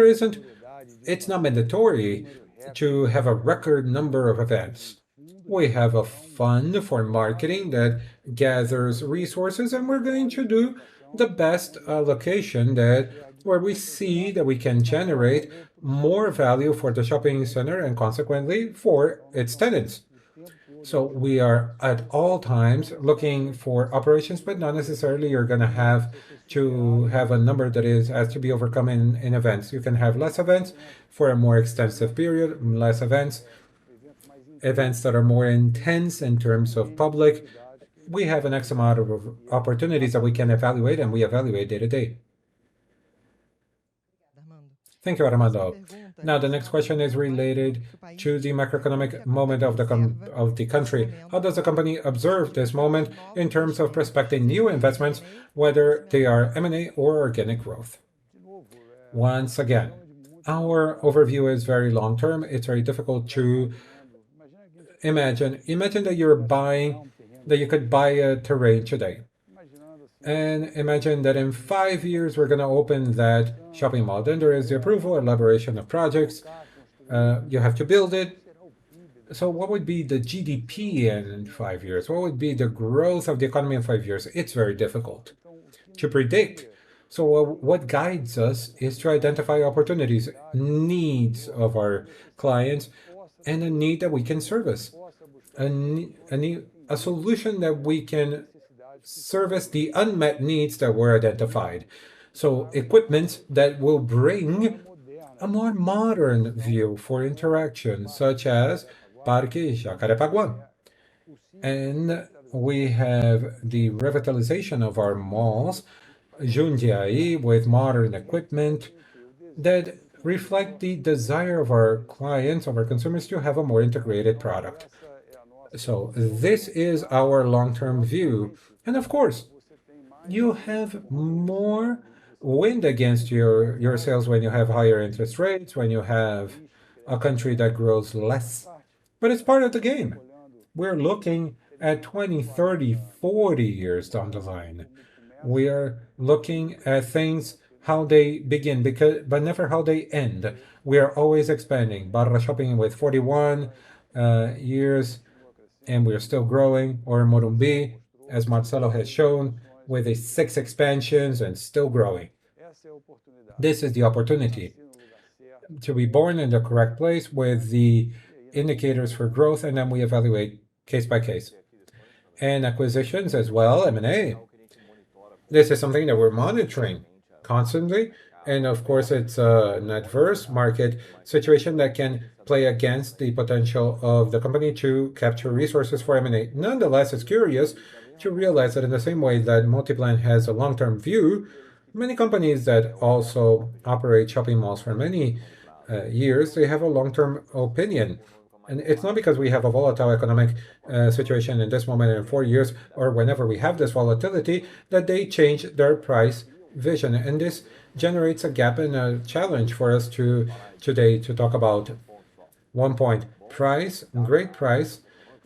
Speaker 2: it's not mandatory to have a record number of events. We have a fund for marketing that gathers resources, and we're going to do the best allocation where we see that we can generate more value for the shopping center and consequently for its tenants. So we are at all times looking for operations, but not necessarily you're going to have a number that has to be overcome in events. You can have less events for a more extensive period, less events that are more intense in terms of public. We have an X amount of opportunities that we can evaluate, and we evaluate day to day. Thank you, Armando. Now, the next question is related to the macroeconomic moment of the country. How does the company observe this moment in terms of prospecting new investments, whether they are M&A or organic growth? Once again, our overview is very long term. It's very difficult to imagine. Imagine that you could buy a terrain today. And imagine that in 5 years we're going to open that shopping mall. Then there is the approval, elaboration of projects, You have to build it. So what would be the GDP in 5 years? What would be the growth of the economy in 5 years? It's very difficult to predict. So what guides us is to identify opportunities, needs of our clients, and a need that we can service, a solution that we can service the unmet needs that were identified. So equipment that will bring a more modern view for interaction, such as Parque Jacarepaguá. And we have the revitalization of our malls, Jundiaí, with modern equipment that reflect the desire of our clients, of our consumers, to have a more integrated product. So this is our long-term view. And of course, you have more wind against your sales when you have higher interest rates, when you have a country that grows less. But it's part of the game. We're looking at 20, 30, 40 years down the line. We are looking at things how they begin, but never how they end. We are always expanding. Barra Shopping with 41 years, and we are still growing. Or Morumbi, as Marcelo has shown, with a 6 expansions and still growing. This is the opportunity to be born in the correct place with the indicators for growth, and then we evaluate case by case. And acquisitions as well, M&A. This is something that we're monitoring constantly. And of course, it's an adverse market situation that can play against the potential of the company to capture resources for M&A. Nonetheless, it's curious to realize that in the same way that Multiplan has a long-term view, many companies that also operate shopping malls for many years, they have a long-term opinion. And it's not because we have a volatile economic situation in this moment in 4 years or whenever we have this volatility that they change their price vision. And this generates a gap and a challenge for us today to talk about 1 point. Price, great price,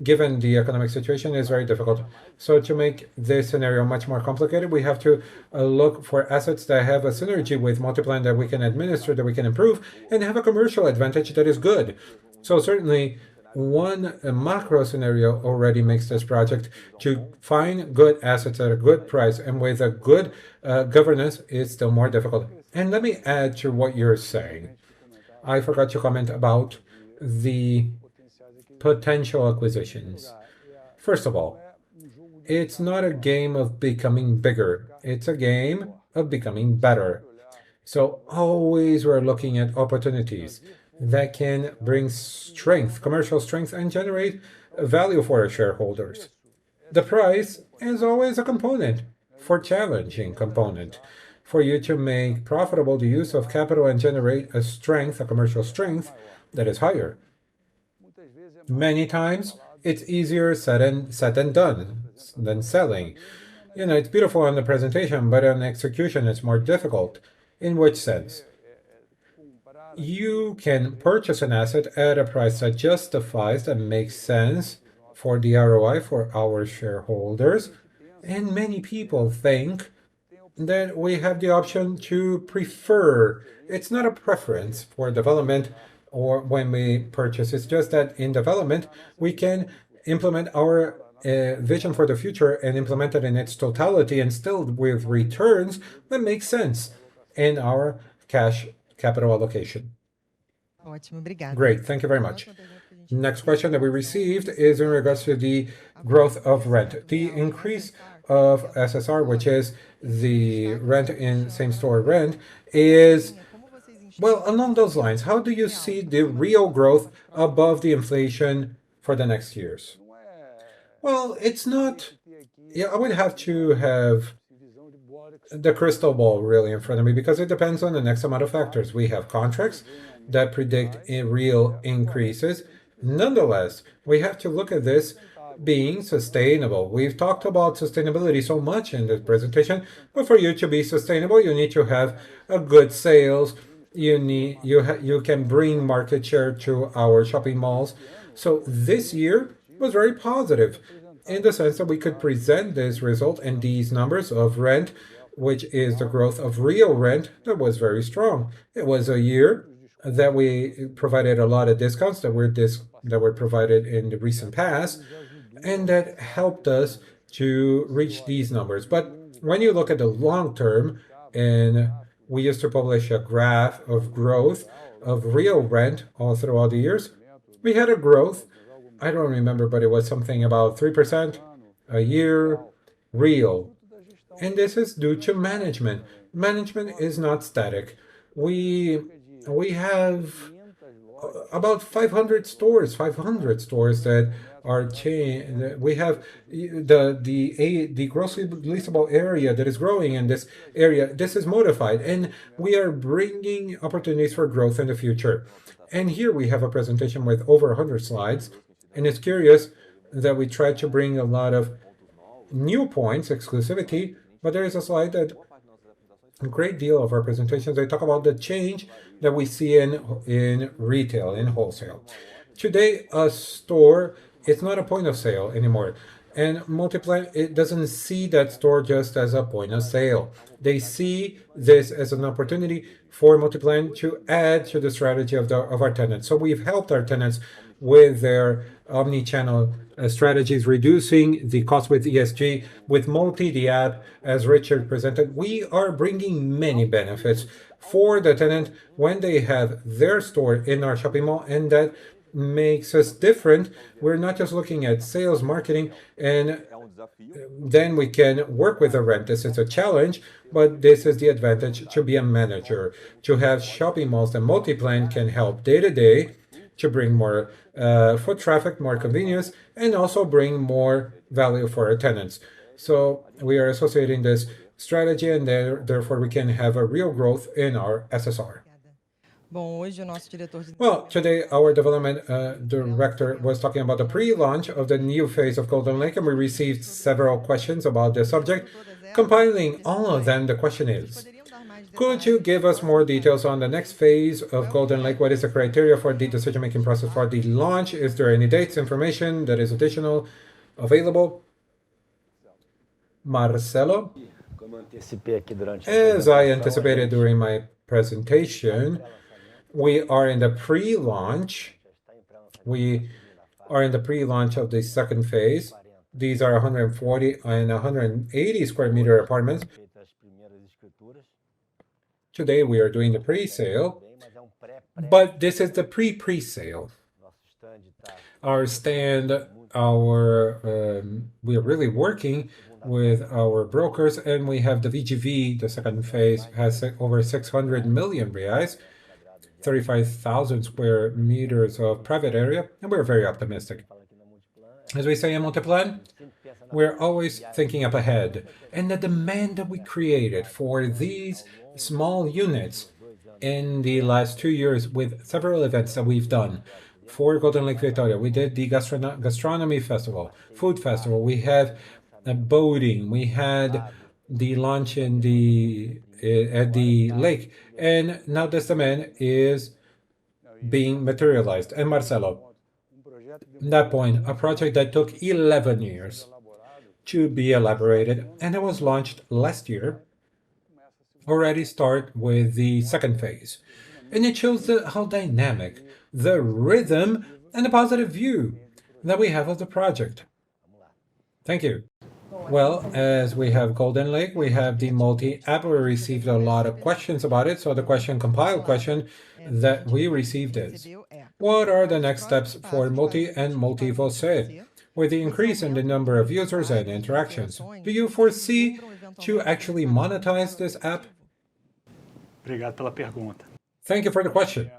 Speaker 2: given the economic situation, is very difficult. So to make this scenario much more complicated, we have to look for assets that have a synergy with Multiplan that we can administer, that we can improve, and have a commercial advantage that is good. So certainly, one macro scenario already makes this project to find good assets at a good price and with a good governance is still more difficult. And let me add to what you're saying. I forgot to comment about the potential acquisitions. First of all, it's not a game of becoming bigger. It's a game of becoming better. So always we're looking at opportunities that can bring strength, commercial strength, and generate value for our shareholders. The price is always a component, for challenging component, for you to make profitable the use of capital and generate a strength, a commercial strength that is higher. Many times it's easier said than done than selling. It's beautiful on the presentation, but on execution it's more difficult. In which sense? You can purchase an asset at a price that justifies, that makes sense for the ROI for our shareholders. And many people think that we have the option to prefer. It's not a preference for development or when we purchase. It's just that in development, we can implement our vision for the future and implement it in its totality and still with returns that make sense in our cash capital allocation.
Speaker 5: Ótimo, obrigada.
Speaker 2: Great, thank you very much.
Speaker 5: Próxima pergunta que a gente
Speaker 2: Next question that we received is in regards to the growth of rent. The increase of SSR, which is the rent in same-store rent, is,
Speaker 5: como vocês enxergam
Speaker 2: well, along those lines. How do you see the real growth above the inflation for the next years? Well, it's not, yeah, I would have to have the crystal ball really in front of me because it depends on the next amount of factors. We have contracts that predict real increases. Nonetheless, we have to look at this being sustainable. We've talked about sustainability so much in this presentation, but for you to be sustainable, you need to have a good sales. You can bring market share to our shopping malls. So this year was very positive in the sense that we could present this result and these numbers of rent, which is the growth of real rent that was very strong. It was a year that we provided a lot of discounts that were provided in the recent past, and that helped us to reach these numbers. But when you look at the long term, and we used to publish a graph of growth of real rent all throughout the years, we had a growth. I don't remember, but it was something about 3% a year real. And this is due to management. Management is not static. We we have about 500 stores that are chain. We have the grossly leasable area that is growing in this area. This is modified, and we are bringing opportunities for growth in the future. And here we have a presentation with over 100 slides, and it's curious that we try to bring a lot of new points, exclusivity, but there is a slide that a great deal of our presentations, I talk about the change that we see in retail, in wholesale. Today, a store, it's not a point of sale anymore. And Multiplan, it doesn't see that store just as a point of sale. They see this as an opportunity for Multiplan to add to the strategy of our tenants. So we've helped our tenants with their omni-channel strategies, reducing the cost with ESG, with Multi, the app, as Richard presented. We are bringing many benefits for the tenant when they have their store in our shopping mall, and that makes us different. We're not just looking at sales, marketing, and then we can work with the rent. This is a challenge, but this is the advantage to be a manager, to have shopping malls. And Multiplan can help day to day to bring more foot traffic, more convenience, and also bring more value for our tenants. So we are associating this strategy, and therefore we can have a real growth in our SSR. Well, today our development director was talking about the pre-launch of the new phase of Golden Lake, and we received several questions about the subject. Compiling all of them, the question is, could you give us more details on the next phase of Golden Lake? What is the criteria for the decision-making process for the launch? Is there any dates, information that is additional available? Marcelo? As I anticipated during my presentation, we are in the pre-launch. We are in the pre-launch of the second phase. These are 140 and 180 square meter apartments. Today we are doing the pre-sale, but this is the pre-sale. Our stand, we are really working with our brokers, and we have the VGV, the second phase, has over 600 million reais, 35,000 square meters of private area, and we're very optimistic. As we say in Multiplan, we're always thinking up ahead, and the demand that we created for these small units in the last 2 years with several events that we've done. For Golden Lake Victoria, we did the gastronomy festival, food festival. We have boating. We had the lunch in at the lake, and now this demand is being materialized. And Marcelo, that point, a project that took 11 years to be elaborated, and it was launched last year, already start with the second phase. And it shows how dynamic, the rhythm, and the positive view that we have of the project. Thank you. Well, as we have Golden Lake, we have the multi-app. We received a lot of questions about it. So the compiled question that we received is, what are the next steps for Multi and Multi Você? With the increase in the number of users and interactions, do you foresee to actually monetize this app? Thank you for the question.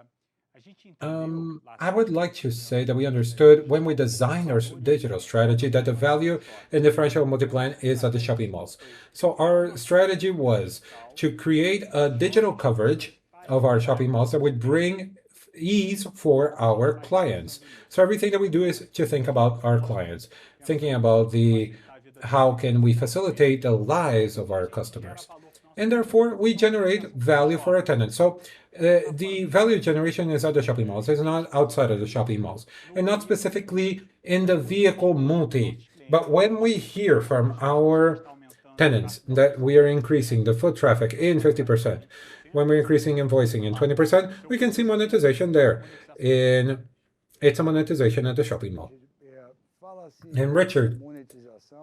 Speaker 2: I would like to say that we understood when we designed our digital strategy that the value and differential of Multiplan is at the shopping malls. So our strategy was to create a digital coverage of our shopping malls that would bring ease for our clients. So everything that we do is to think about our clients, thinking about how can we facilitate the lives of our customers. And therefore, we generate value for our tenants. So the value generation is at the shopping malls. It's not outside of the shopping malls, and not specifically in the vehicle Multi. But when we hear from our tenants that we are increasing the foot traffic in 50%, when we're increasing invoicing in 20%, we can see monetization there. It's a monetization at the shopping mall. And Richard,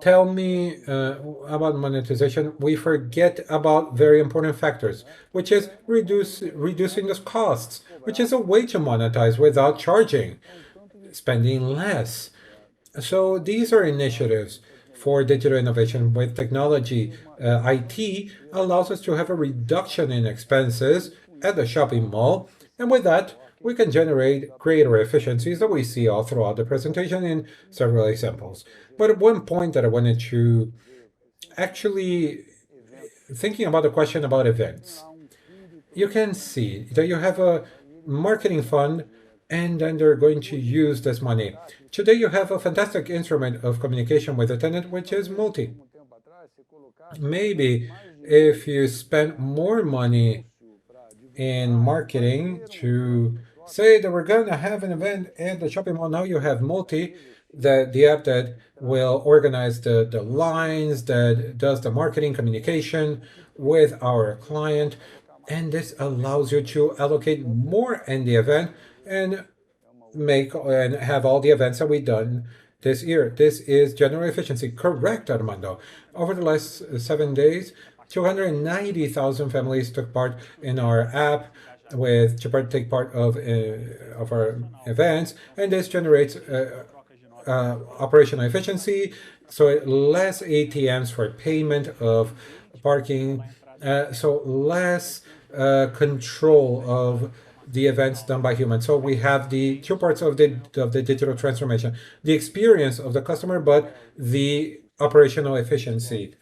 Speaker 2: tell me about monetization. We forget about very important factors, which is reducing the costs, which is a way to monetize without charging, spending less. So these are initiatives for digital innovation with technology. IT allows us to have a reduction in expenses at the shopping mall, and with that, we can generate greater efficiencies that we see all throughout the presentation in several examples. But at one point that I wanted to actually thinking about the question about events, you can see that you have a marketing fund and then they're going to use this money. Today you have a fantastic instrument of communication with the tenant, which is Multi. Maybe if you spend more money in marketing to say that we're going to have an event at the shopping mall, now you have Multi, the app that will organize the lines, that does the marketing communication with our client. And this allows you to allocate more in the event and make and have all the events that we've done this year. This is general efficiency. Correct, Armando. Over the last 7 days, 290,000 families took part in our app to take part of our events, and this generates operational efficiency. So less ATMs for payment of parking, so less control of the events done by humans. So we have the two parts of the digital transformation: the experience of the customer, but the operational efficiency,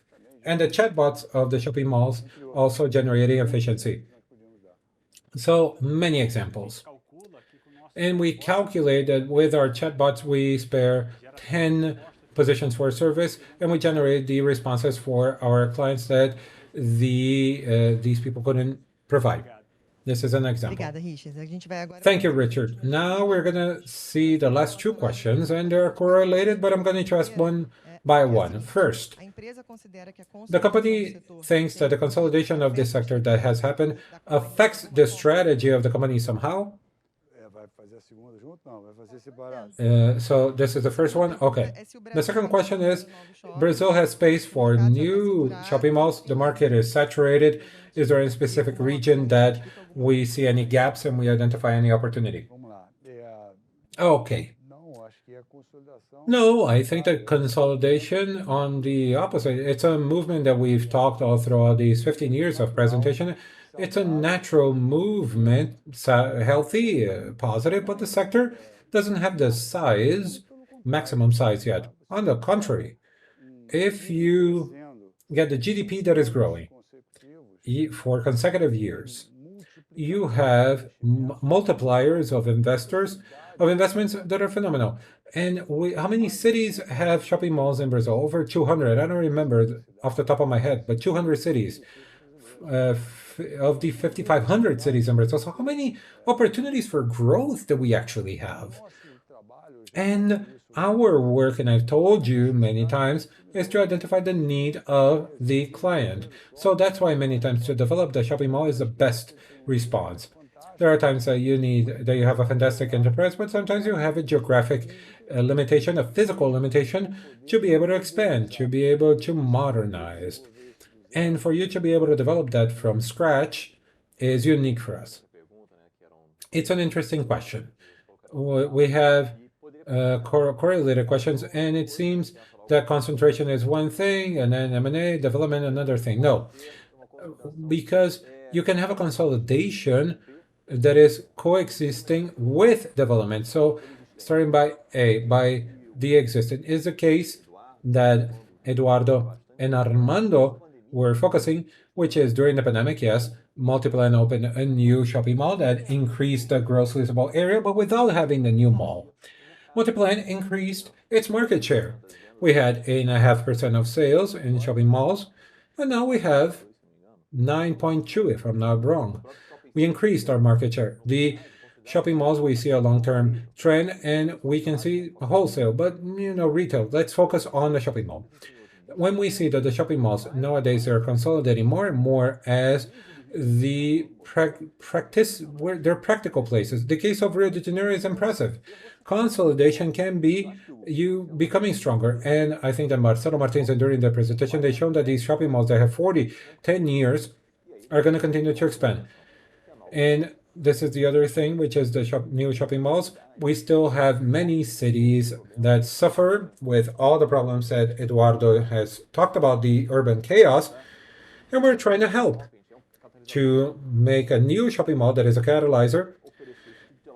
Speaker 2: and the chatbots of the shopping malls also generating efficiency. So many examples. And we calculate that with our chatbots, we spare 10 positions for service, and we generate the responses for our clients that these people couldn't provide. This is an example.
Speaker 5: Obrigada, Richard. A gente vai agora.
Speaker 2: Thank you, Richard. Now we're going to see the last two questions, and they're correlated, but I'm going to ask one by one. First,
Speaker 5: A empresa considera que a
Speaker 2: the
Speaker 5: consolidação do
Speaker 2: company
Speaker 5: setor
Speaker 2: thinks that the consolidation of this sector that has happened affects the strategy of the company somehow.
Speaker 4: Vai fazer a segunda junto? Não, vai fazer separado.
Speaker 2: So this is the first one. Okay. The second question is, Brazil has space for new shopping malls. The market is saturated. Is there any specific region that we see any gaps and we identify any opportunity?
Speaker 4: Vamos lá.
Speaker 2: Okay.
Speaker 4: Não, acho que a consolidação.
Speaker 2: No, I think that consolidation on the opposite. It's a movement that we've talked all throughout these 15 years of presentation. It's a natural movement, healthy, positive, but the sector doesn't have the size, maximum size yet. On the contrary, if you get the GDP that is growing for consecutive years, you have multipliers of investments that are phenomenal. And how many cities have shopping malls in Brazil? Over 200. I don't remember off the top of my head, but 200 cities of the 5,500 cities in Brazil. So how many opportunities for growth do we actually have? And our work, and I've told you many times, is to identify the need of the client. So that's why many times to develop the shopping mall is the best response. There are times that you have a fantastic enterprise, but sometimes you have a geographic limitation, a physical limitation to be able to expand, to be able to modernize. And for you to be able to develop that from scratch is unique for us. It's an interesting question. We have correlated questions, and it seems that concentration is one thing, and then M&A, development, another thing. No, because you can have a consolidation that is coexisting with development. So starting by the existing is the case that Eduardo and Armando were focusing, which is during the pandemic, yes, Multiplan opened a new shopping mall that increased the gross leasable area, but without having the new mall. Multiplan increased its market share. We had 8.5% of sales in shopping malls, and now we have 9.2, if I'm not wrong. We increased our market share. The shopping malls, we see a long-term trend, and we can see wholesale, but retail. Let's focus on the shopping mall. When we see that the shopping malls nowadays are consolidating more and more as the they're practical places. The case of Rio de Janeiro is impressive. Consolidation can be you becoming stronger. And I think that Marcelo Martins and during the presentation, they shown that these shopping malls that have 40, 10 years are going to continue to expand. And this is the other thing, which is the new shopping malls. We still have many cities that suffer with all the problems that Eduardo has talked about, the urban chaos, and we're trying to help to make a new shopping mall that is a catalyzer.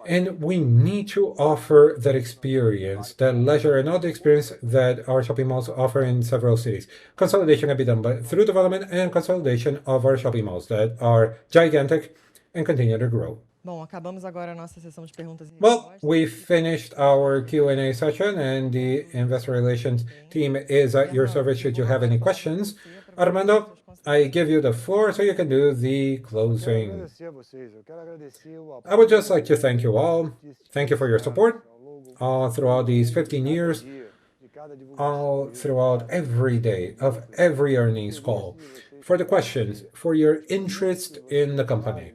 Speaker 2: And we need to offer that experience, that leisure, and all the experience that our shopping malls offer in several cities. Consolidation can be done through development and consolidation of our shopping malls that are gigantic and continue to grow.
Speaker 5: Bom, acabamos agora a nossa sessão de perguntas e
Speaker 2: Well,
Speaker 5: respostas.
Speaker 2: we finished our Q&A session, and the investor relations team is at your service should you have any questions. Armando, I give you the floor so you can do the closing.
Speaker 4: Agradecer a vocês. Eu quero agradecer o
Speaker 2: I would just like to thank you all. Thank you for your support all throughout these 15 years,
Speaker 4: de cada divulgação.
Speaker 2: all throughout every day of every earnings call, for the questions, for your interest in the company,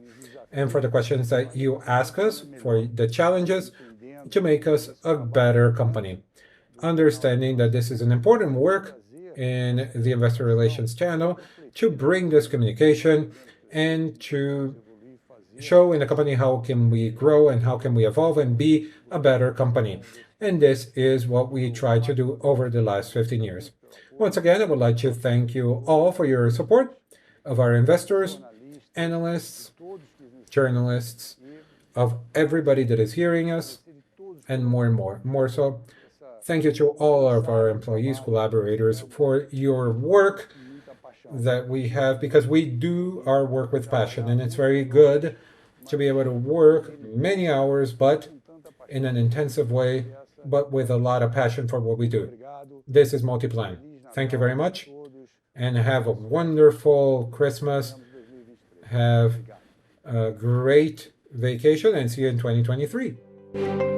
Speaker 2: and for the questions that you ask us, for the challenges to make us a better company. Understanding that this is an important work in the investor relations channel to bring this communication and to show in the company how can we grow and how can we evolve and be a better company. And this is what we try to do over the last 15 years. Once again, I would like to thank you all for your support of our investors, analysts, journalists, of everybody that is hearing us, and more. More so, thank you to all of our employees, collaborators, for your work that we have, because we do our work with passion, and it's very good to be able to work many hours, but in an intensive way, but with a lot of passion for what we do. This is Multiplan. Thank you very much, and have a wonderful Christmas. Have a great vacation, and see you in 2023.